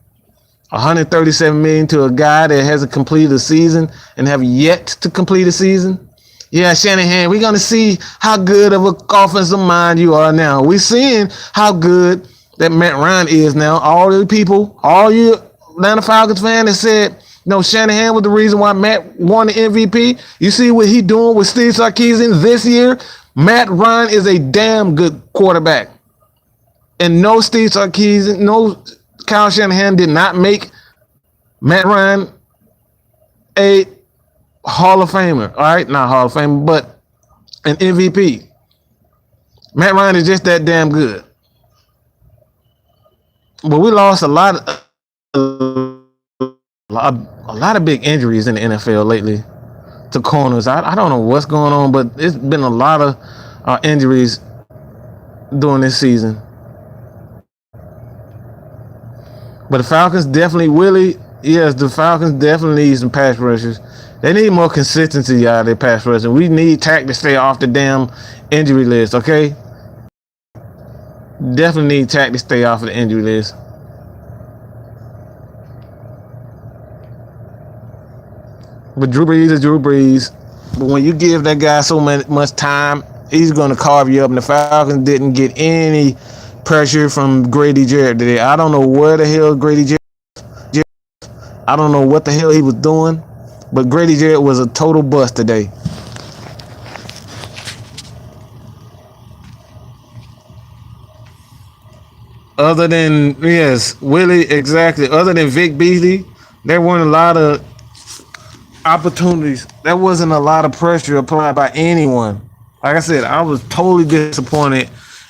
[SPEAKER 1] 137 million to a guy that hasn't completed a season and have yet to complete a season. Yeah, Shanahan, we're gonna see how good of an offensive mind you are now. We're seeing how good that Matt Ryan is now. All the people, all you Atlanta Falcons fans that said, no, Shanahan was the reason why Matt won the MVP. You see what he doing with Steve Sarkisian this year? Matt Ryan is a damn good quarterback. And no Steve Sarkisian, no Kyle Shanahan did not make Matt Ryan a Hall of Famer. All right, not Hall of Famer, but an MVP. Matt Ryan is just that damn good. But we lost a lot of big injuries in the NFL lately to corners. I don't know what's going on, but it's been a lot of injuries during this season. But the Falcons definitely, the Falcons definitely need some pass rushers. They need more consistency out of their pass rush. And we need Tack to stay off the damn injury list, okay? Definitely need Tack to stay off of the injury list. But Drew Brees is Drew Brees. But when you give that guy so much time, he's going to carve you up. And the Falcons didn't get any pressure from Grady Jarrett today. I don't know where the hell Grady Jarrett. I don't know what the hell he was doing. But Grady Jarrett was a total bust today. Other than, Willie, exactly. Other than Vic Beasley, there weren't a lot of opportunities. There wasn't a lot of pressure applied by anyone. Like I said, I was totally disappointed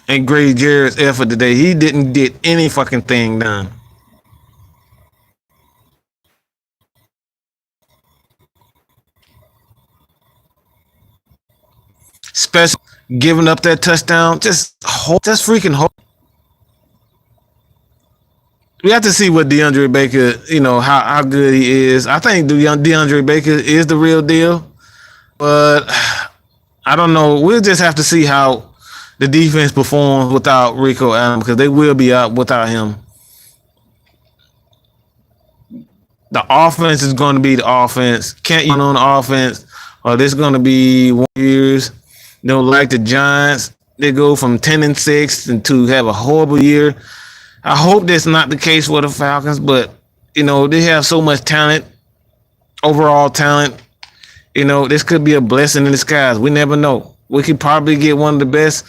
[SPEAKER 1] in Grady Jarrett's effort today. He didn't get any fucking thing done. Especially giving up that touchdown. Just freaking hope. We have to see what DeAndre Baker, how good he is. I think DeAndre Baker is the real deal. But I don't know. We'll just have to see how the defense performs without Rico Allen, because they will be out without him. The offense is going to be the offense. Can't you on the offense? Or this is going to be 1 years. Like the Giants, they go from 10-6 and to have a horrible year. I hope that's not the case for the Falcons, but they have so much talent, overall talent. This could be a blessing in disguise. We never know. We could probably get one of the best,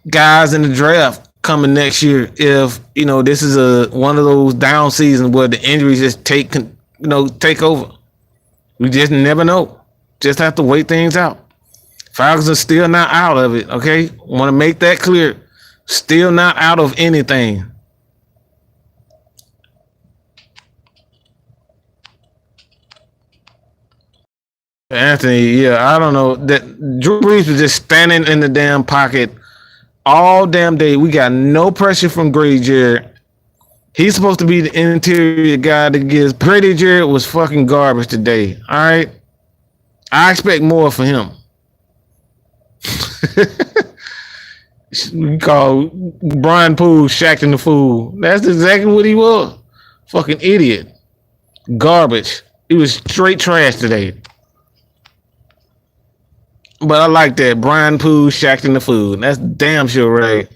[SPEAKER 1] guys in the draft coming next year if this is one of those down seasons where the injuries just take over. We just never know. Just have to wait things out. Falcons are still not out of it, okay? Want to make that clear. Still not out of anything. Anthony, I don't know. That Drew Brees was just standing in the damn pocket all damn day. We got no pressure from Grady Jarrett. He's supposed to be the interior guy that gives. Grady Jarrett was fucking garbage today. All right? I expect more from him. We call Brian Poole Shaq the Fool. That's exactly what he was. Fucking idiot. Garbage. He was straight trash today. But I like that. Brian Poole Shaq the Fool. That's damn sure right.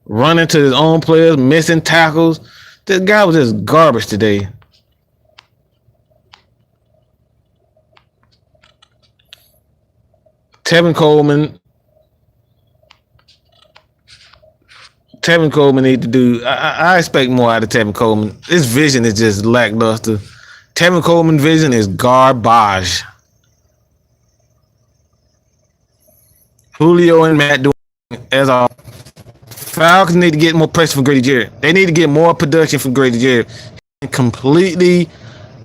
[SPEAKER 1] Running to his own players, missing tackles. This guy was just garbage today. Tevin Coleman need to do. I expect more out of Tevin Coleman. His vision is just lackluster. Tevin Coleman vision is garbage. Julio and Matt doing as all. Falcons need to get more pressure from Grady Jarrett. They need to get more production from Grady Jarrett. Completely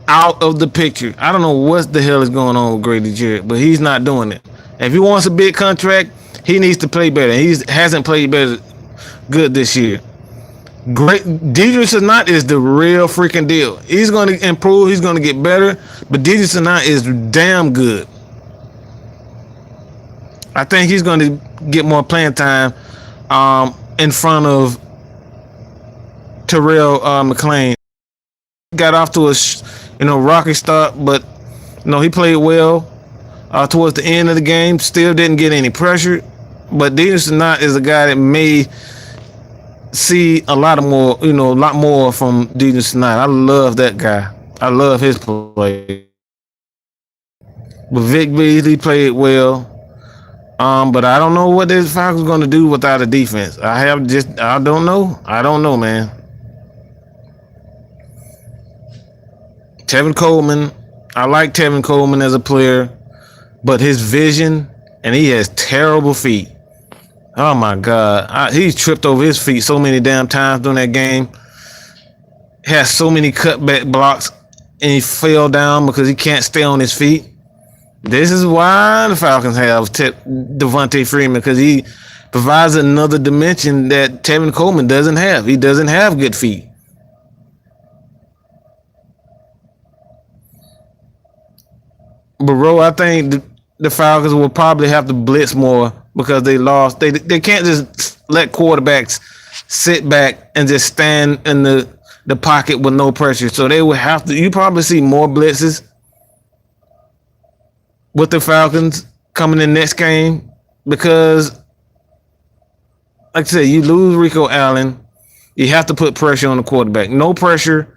[SPEAKER 1] out of the picture. I don't know what the hell is going on with Grady Jarrett, but he's not doing it. If he wants a big contract, he needs to play better. He hasn't played better good this year. Great. Deidre Sanat is the real freaking deal. He's going to improve. He's going to get better. But Deidre Sanat is damn good. I think he's going to get more playing time in front of Terrell McClain. Got off to a rocky start, but he played well towards the end of the game. Still didn't get any pressure, but Dean Not is a guy that may see a lot more from Dean Snide. I love that guy. I love his play. But Vic Beasley played well. But I don't know what this Falcons going to do without a defense. I don't know. I don't know, man. Tevin Coleman, I like Tevin Coleman as a player, but his vision, and he has terrible feet. Oh my God, he's tripped over his feet so many damn times during that game. Has so many cutback blocks, and he fell down because he can't stay on his feet. This is why the Falcons have Devontae Freeman, because he provides another dimension that Tevin Coleman doesn't have. He doesn't have good feet. But Ro, I think the Falcons will probably have to blitz more because they lost. They can't just let quarterbacks sit back and just stand in the pocket with no pressure. So they will have to. You probably see more blitzes with the Falcons coming in next game because, like I said, you lose Rico Allen. You have to put pressure on the quarterback. No pressure.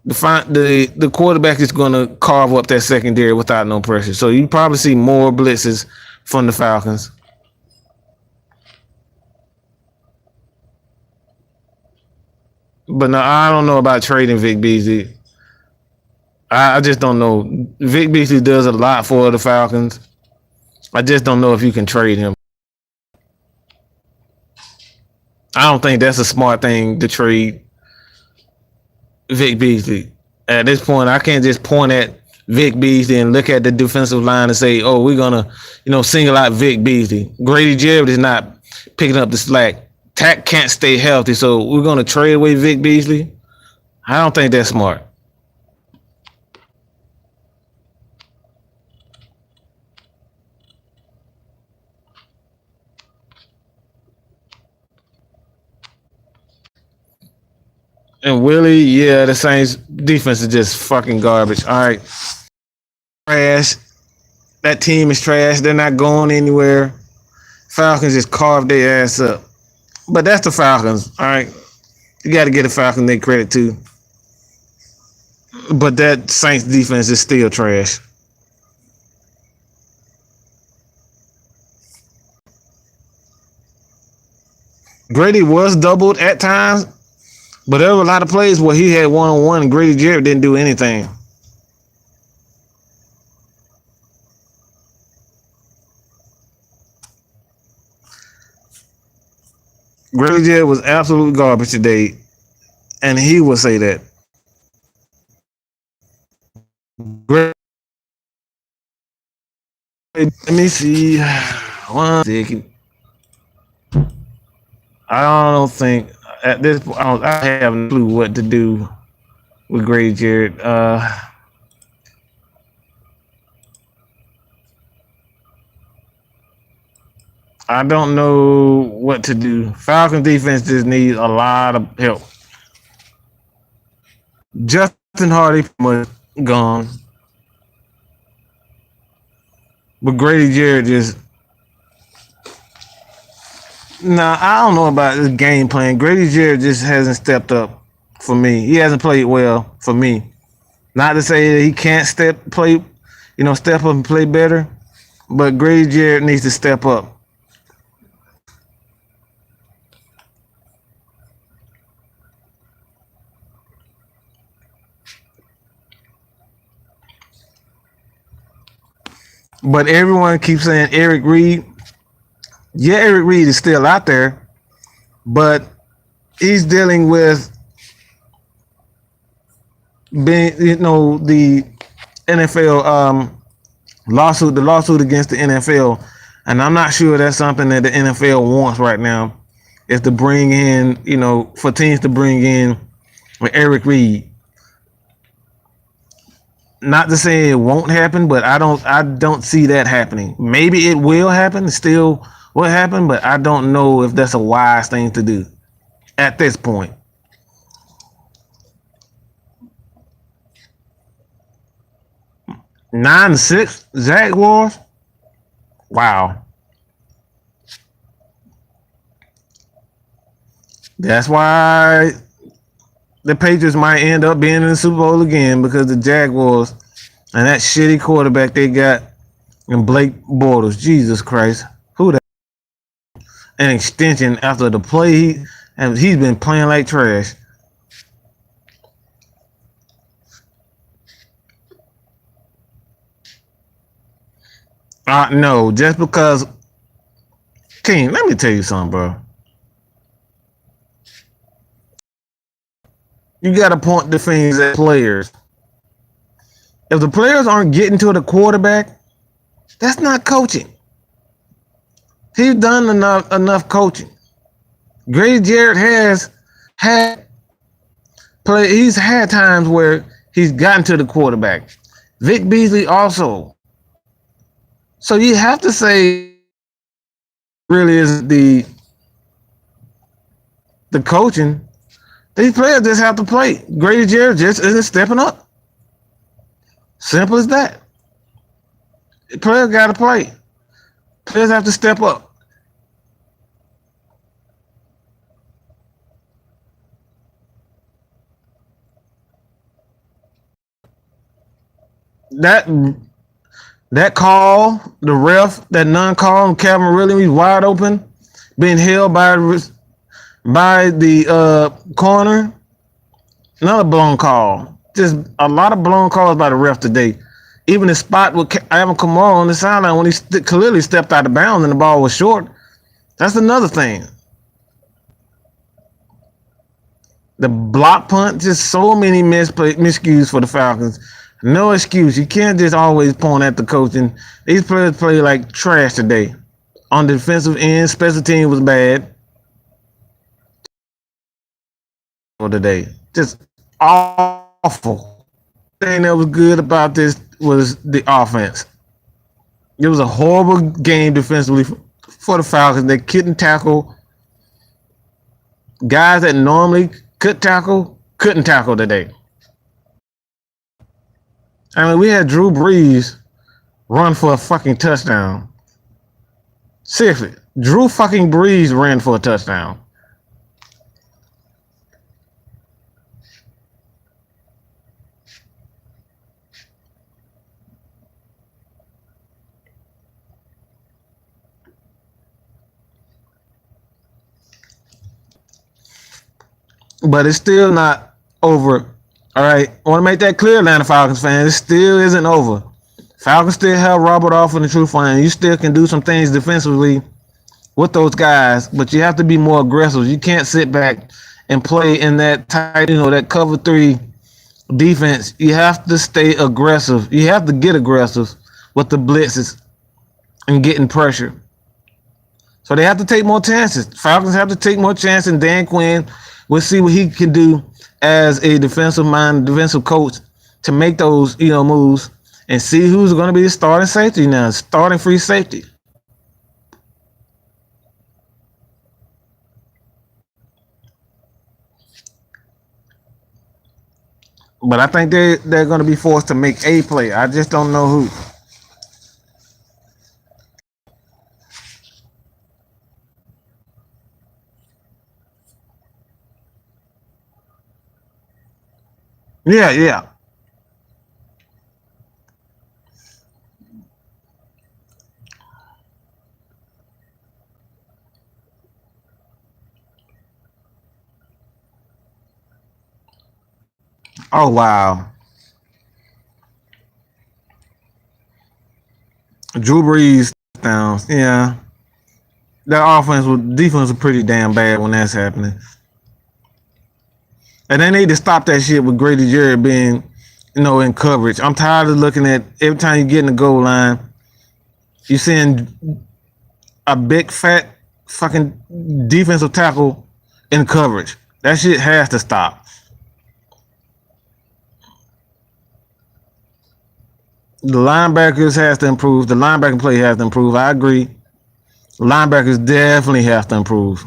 [SPEAKER 1] The quarterback is going to carve up that secondary without no pressure. So you probably see more blitzes from the Falcons. But no, I don't know about trading Vic Beasley. I just don't know. Vic Beasley does a lot for the Falcons. I just don't know if you can trade him. I don't think that's a smart thing to trade Vic Beasley. At this point, I can't just point at Vic Beasley and look at the defensive line and say, oh, we're going to, single out Vic Beasley. Grady Jarrett is not picking up the slack. Tack can't stay healthy, so we're going to trade away Vic Beasley. I don't think that's smart. And Willie, yeah, the Saints defense is just fucking garbage. All right. Trash. That team is trash. They're not going anywhere. Falcons just carved their ass up. But that's the Falcons. All right. You got to get the Falcons their credit too. But that Saints defense is still trash. Grady was doubled at times. But there were a lot of plays where he had one-on-one and Grady Jarrett didn't do anything. Grady Jarrett was absolute garbage today, and he will say that. Let me see. One second. I don't think at this point I have no clue what to do with Grady Jarrett. I don't know what to do. Falcons defense just needs a lot of help. Justin Hardy was gone. But Grady Jarrett just... Nah, I don't know about this game plan. Grady Jarrett just hasn't stepped up for me. He hasn't played well for me. Not to say that he can't step up and play better, but Grady Jarrett needs to step up. But everyone keeps saying Eric Reed. Yeah, Eric Reed is still out there, but he's dealing with being, the NFL lawsuit, the lawsuit against the NFL, and I'm not sure that's something that the NFL wants right now. Is to bring in, for teams to bring in Eric Reed. Not to say it won't happen, but I don't see that happening. Maybe it will happen, still will happen, but I don't know if that's a wise thing to do at this point. 9-6 Jaguars. Wow. That's why the Patriots might end up being in the Super Bowl again, because the Jaguars and that shitty quarterback they got and Blake Bortles. Jesus Christ. Who that? An extension after the play and he's been playing like trash. No, just because King, let me tell you something, bro. You gotta point the fingers at players. If the players aren't getting to the quarterback, that's not coaching. He's done enough coaching. Grady Jarrett has had play. He's had times where he's gotten to the quarterback. Vic Beasley also. So you have to say, really is the coaching. These players just have to play. Grady Jarrett just isn't stepping up. Simple as that. The players got to play. Players have to step up. That call, the ref, that non-call, Calvin Ridley wide open, being held by the corner. Another blown call. Just a lot of blown calls by the ref today. Even the spot with Alvin Kamara on the sideline when he clearly stepped out of bounds and the ball was short. That's another thing. The block punt, just so many miscues for the Falcons. No excuse. You can't just always point at the coaching. These players play like trash today. On the defensive end, special team was bad for today. Just awful. The thing that was good about this was the offense. It was a horrible game defensively for the Falcons. They couldn't tackle. Guys that normally couldn't tackle today. I mean, we had Drew Brees run for a fucking touchdown. Seriously, Drew fucking Brees ran for a touchdown. But it's still not over. All right, I want to make that clear, Atlanta Falcons fans. It still isn't over. Falcons still have Robert off in the true flying. You still can do some things defensively with those guys, but you have to be more aggressive. You can't sit back and play in that tight, that cover 3 defense. You have to stay aggressive. You have to get aggressive with the blitzes and getting pressure. So they have to take more chances. Falcons have to take more chances, and Dan Quinn, we'll see what he can do as a defensive coach to make those, moves and see who's going to be the starting safety now, starting free safety. But I think they're going to be forced to make a play. I just don't know who. Yeah. Oh, wow. Drew Brees downs. Yeah. That defense was pretty damn bad when that's happening. And they need to stop that shit with Grady Jarrett being, in coverage. I'm tired of looking at every time you get in the goal line, you're seeing a big fat fucking defensive tackle in coverage. That shit has to stop. The linebackers has to improve. The linebacking play has to improve. I agree. Linebackers definitely have to improve.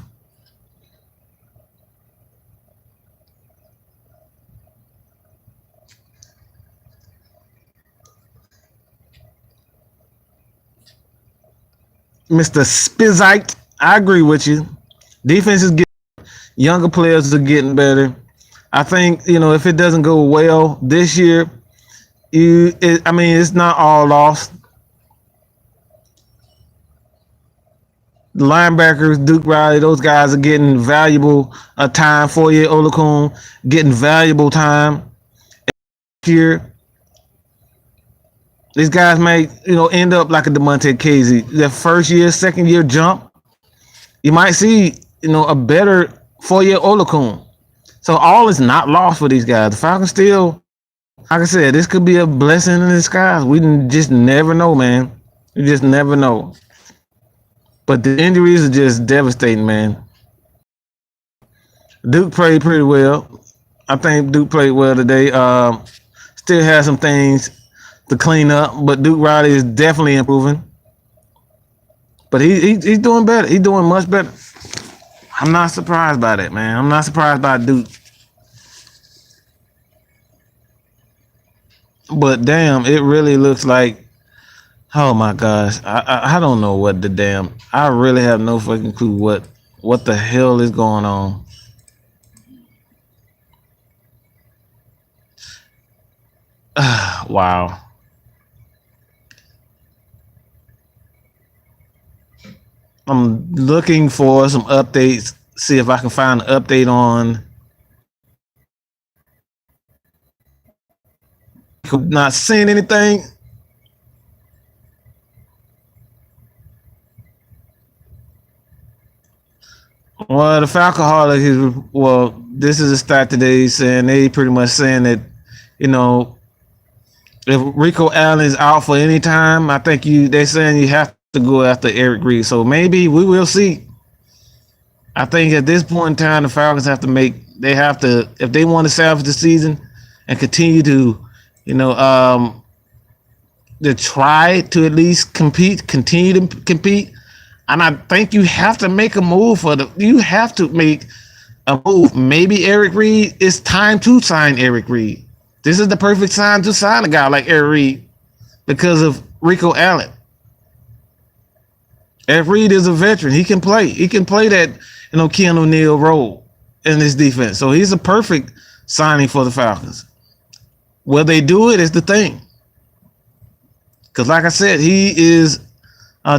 [SPEAKER 1] Mr. Spizite, I agree with you. Defense is getting younger, players are getting better. I think if it doesn't go well this year, I mean, it's not all lost. The linebackers, Duke Riley, those guys are getting valuable time. Foye Olakun getting valuable time here. These guys may, end up like a DeMonte Casey. Their first year, second year jump, you might see, a better Foye Olakun. So all is not lost for these guys. The Falcons still, like I said, this could be a blessing in disguise. We just never know, man. You just never know. But the injuries are just devastating, man. Duke played pretty well. I think Duke played well today. Still has some things to clean up, but Duke Riley is definitely improving. But he's doing better. He's doing much better. I'm not surprised by that, man. I'm not surprised by Duke. But damn, it really looks like, oh my gosh, I don't know what the damn. I really have no fucking clue what the hell is going on. Wow. I'm looking for some updates. See if I can find an update on. Not seeing anything. Well, the Falcoholic is, well, this is a stat today saying they pretty much saying that, if Rico Allen is out for any time, I think they're saying you have to go after Eric Reed. So maybe we will see. I think at this point in time, the Falcons have to, if they want to salvage the season and continue to, to try to at least continue to compete. And I think you have to make a move you have to make a move. Maybe Eric Reed, it's time to sign Eric Reed. This is the perfect time to sign a guy like Eric Reed because of Rico Allen. Eric Reed is a veteran. He can play. He can play that, Ken O'Neal role in this defense. So he's a perfect signing for the Falcons. Will they do it is the thing. Because like I said, he is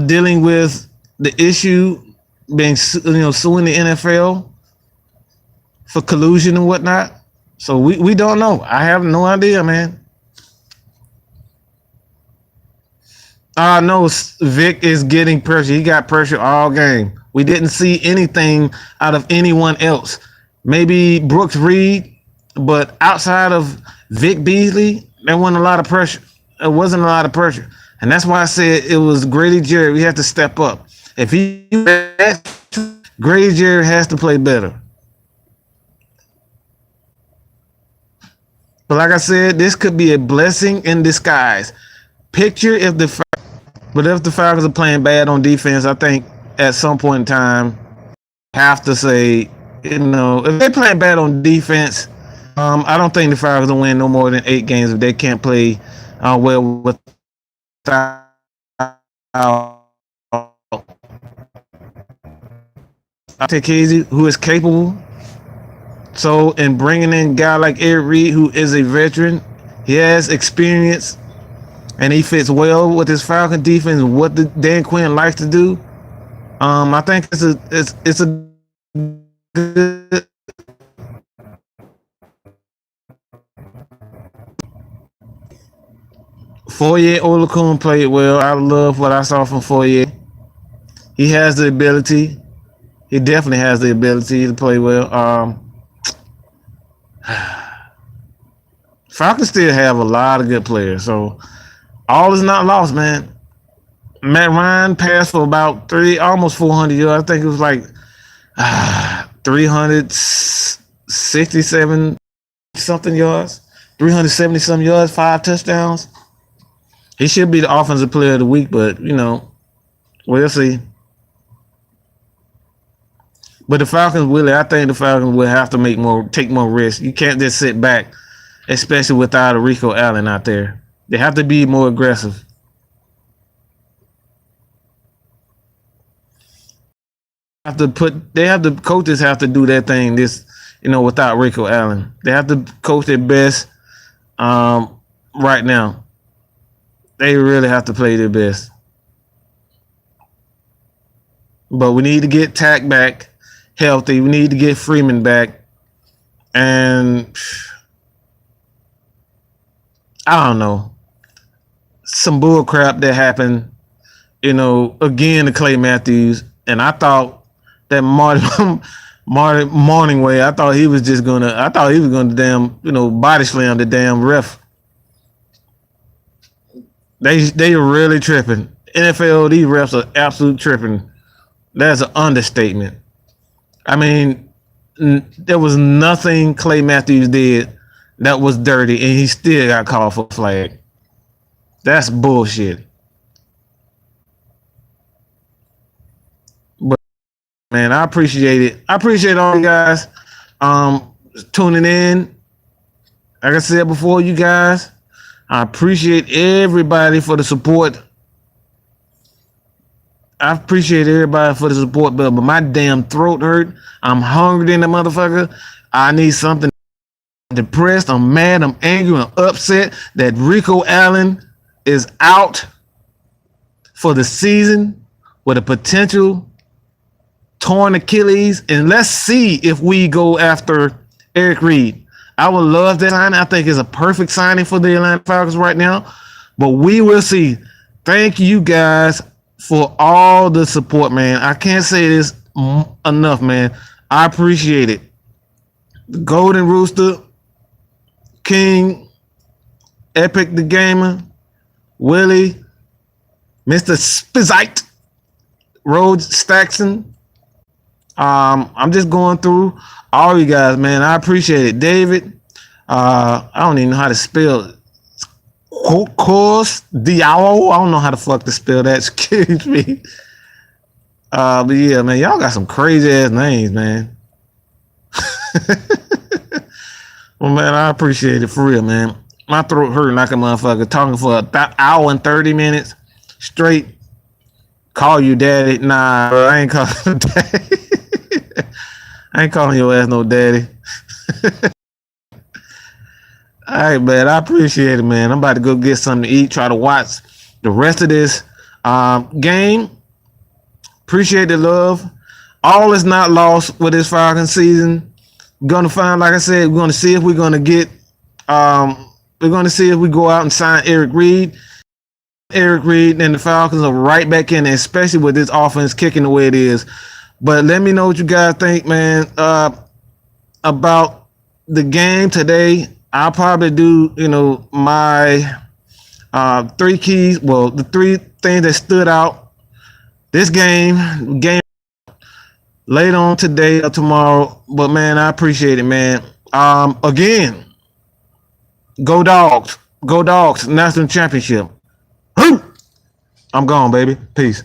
[SPEAKER 1] dealing with the issue being, suing the NFL for collusion and whatnot. So we don't know. I have no idea, man. I know Vic is getting pressure. He got pressure all game. We didn't see anything out of anyone else. Maybe Brooks Reed, but outside of Vic Beasley, there wasn't a lot of pressure. It wasn't a lot of pressure. And that's why I said it was Grady Jarrett. We have to step up. If Grady Jarrett has to play better. But like I said, this could be a blessing in disguise. Picture if the Falcons are playing bad on defense, I think at some point in time, have to say, if they're playing bad on defense, I don't think the Falcons will win no more than 8 games if they can't play well with Casey, who is capable. So, in bringing in a guy like Eric Reed, who is a veteran, he has experience, and he fits well with his Falcon defense. What Dan Quinn likes to do, I think it's a good. Foye Olakun played well. I love what I saw from Foye. He has the ability. He definitely has the ability to play well. Falcons still have a lot of good players, so all is not lost, man. Matt Ryan passed for about almost 400 yards. I think it was like 367 something yards, 370 some yards, 5 touchdowns. He should be the offensive player of the week, but we'll see. But the Falcons I think the Falcons will have to take more risks. You can't just sit back, especially without a Rico Allen out there. They have to be more aggressive. Coaches have to do that thing without Rico Allen. They have to coach their best right now. They really have to play their best. But we need to get Tack back healthy. We need to get Freeman back. And I don't know. Some bull crap that happened, again to Clay Matthews. And I thought that Marty Morningway, I thought he was gonna damn, body slam the damn ref. They are really tripping. NFL, these refs are absolute tripping. That's an understatement. I mean, there was nothing Clay Matthews did that was dirty, and he still got called for a flag. That's bullshit. But man, I appreciate it. I appreciate all you guys tuning in. Like I said before, you guys, I appreciate everybody for the support. I appreciate everybody for the support, but my damn throat hurt. I'm hungry in the motherfucker. I need something. I'm depressed. I'm mad. I'm angry. I'm upset that Rico Allen is out for the season with a potential torn Achilles. And let's see if we go after Eric Reed. I would love that signing. I think it's a perfect signing for the Atlanta Falcons right now. But we will see. Thank you guys for all the support, man. I can't say this enough, man. I appreciate it. The Golden Rooster, King, Epic the Gamer, Willie, Mr. Spizite, Rhodes Staxon. I'm just going through all you guys, man. I appreciate it. David, I don't even know how to spell it. Course Diallo. I don't know how the fuck to spell that. Excuse me. But yeah, man, y'all got some crazy ass names, man. Well, man, I appreciate it for real, man. My throat hurt like a motherfucker. Talking for about hour and 30 minutes straight. Call you daddy? Nah, bro, I ain't calling you daddy. I ain't calling your ass no daddy. All right, man. I appreciate it, man. I'm about to go get something to eat. Try to watch the rest of this game. Appreciate the love. All is not lost with this Falcons season. We're gonna find, like I said, we're gonna see if we're gonna get. We're gonna see if we go out and sign Eric Reed. Eric Reed and the Falcons are right back in, especially with this offense kicking the way it is. But let me know what you guys think, man, about the game today. I'll probably do, my 3 keys. Well, the 3 things that stood out this game later on today or tomorrow. But man, I appreciate it, man. Again, go Dogs, National Championship. I'm gone, baby. Peace.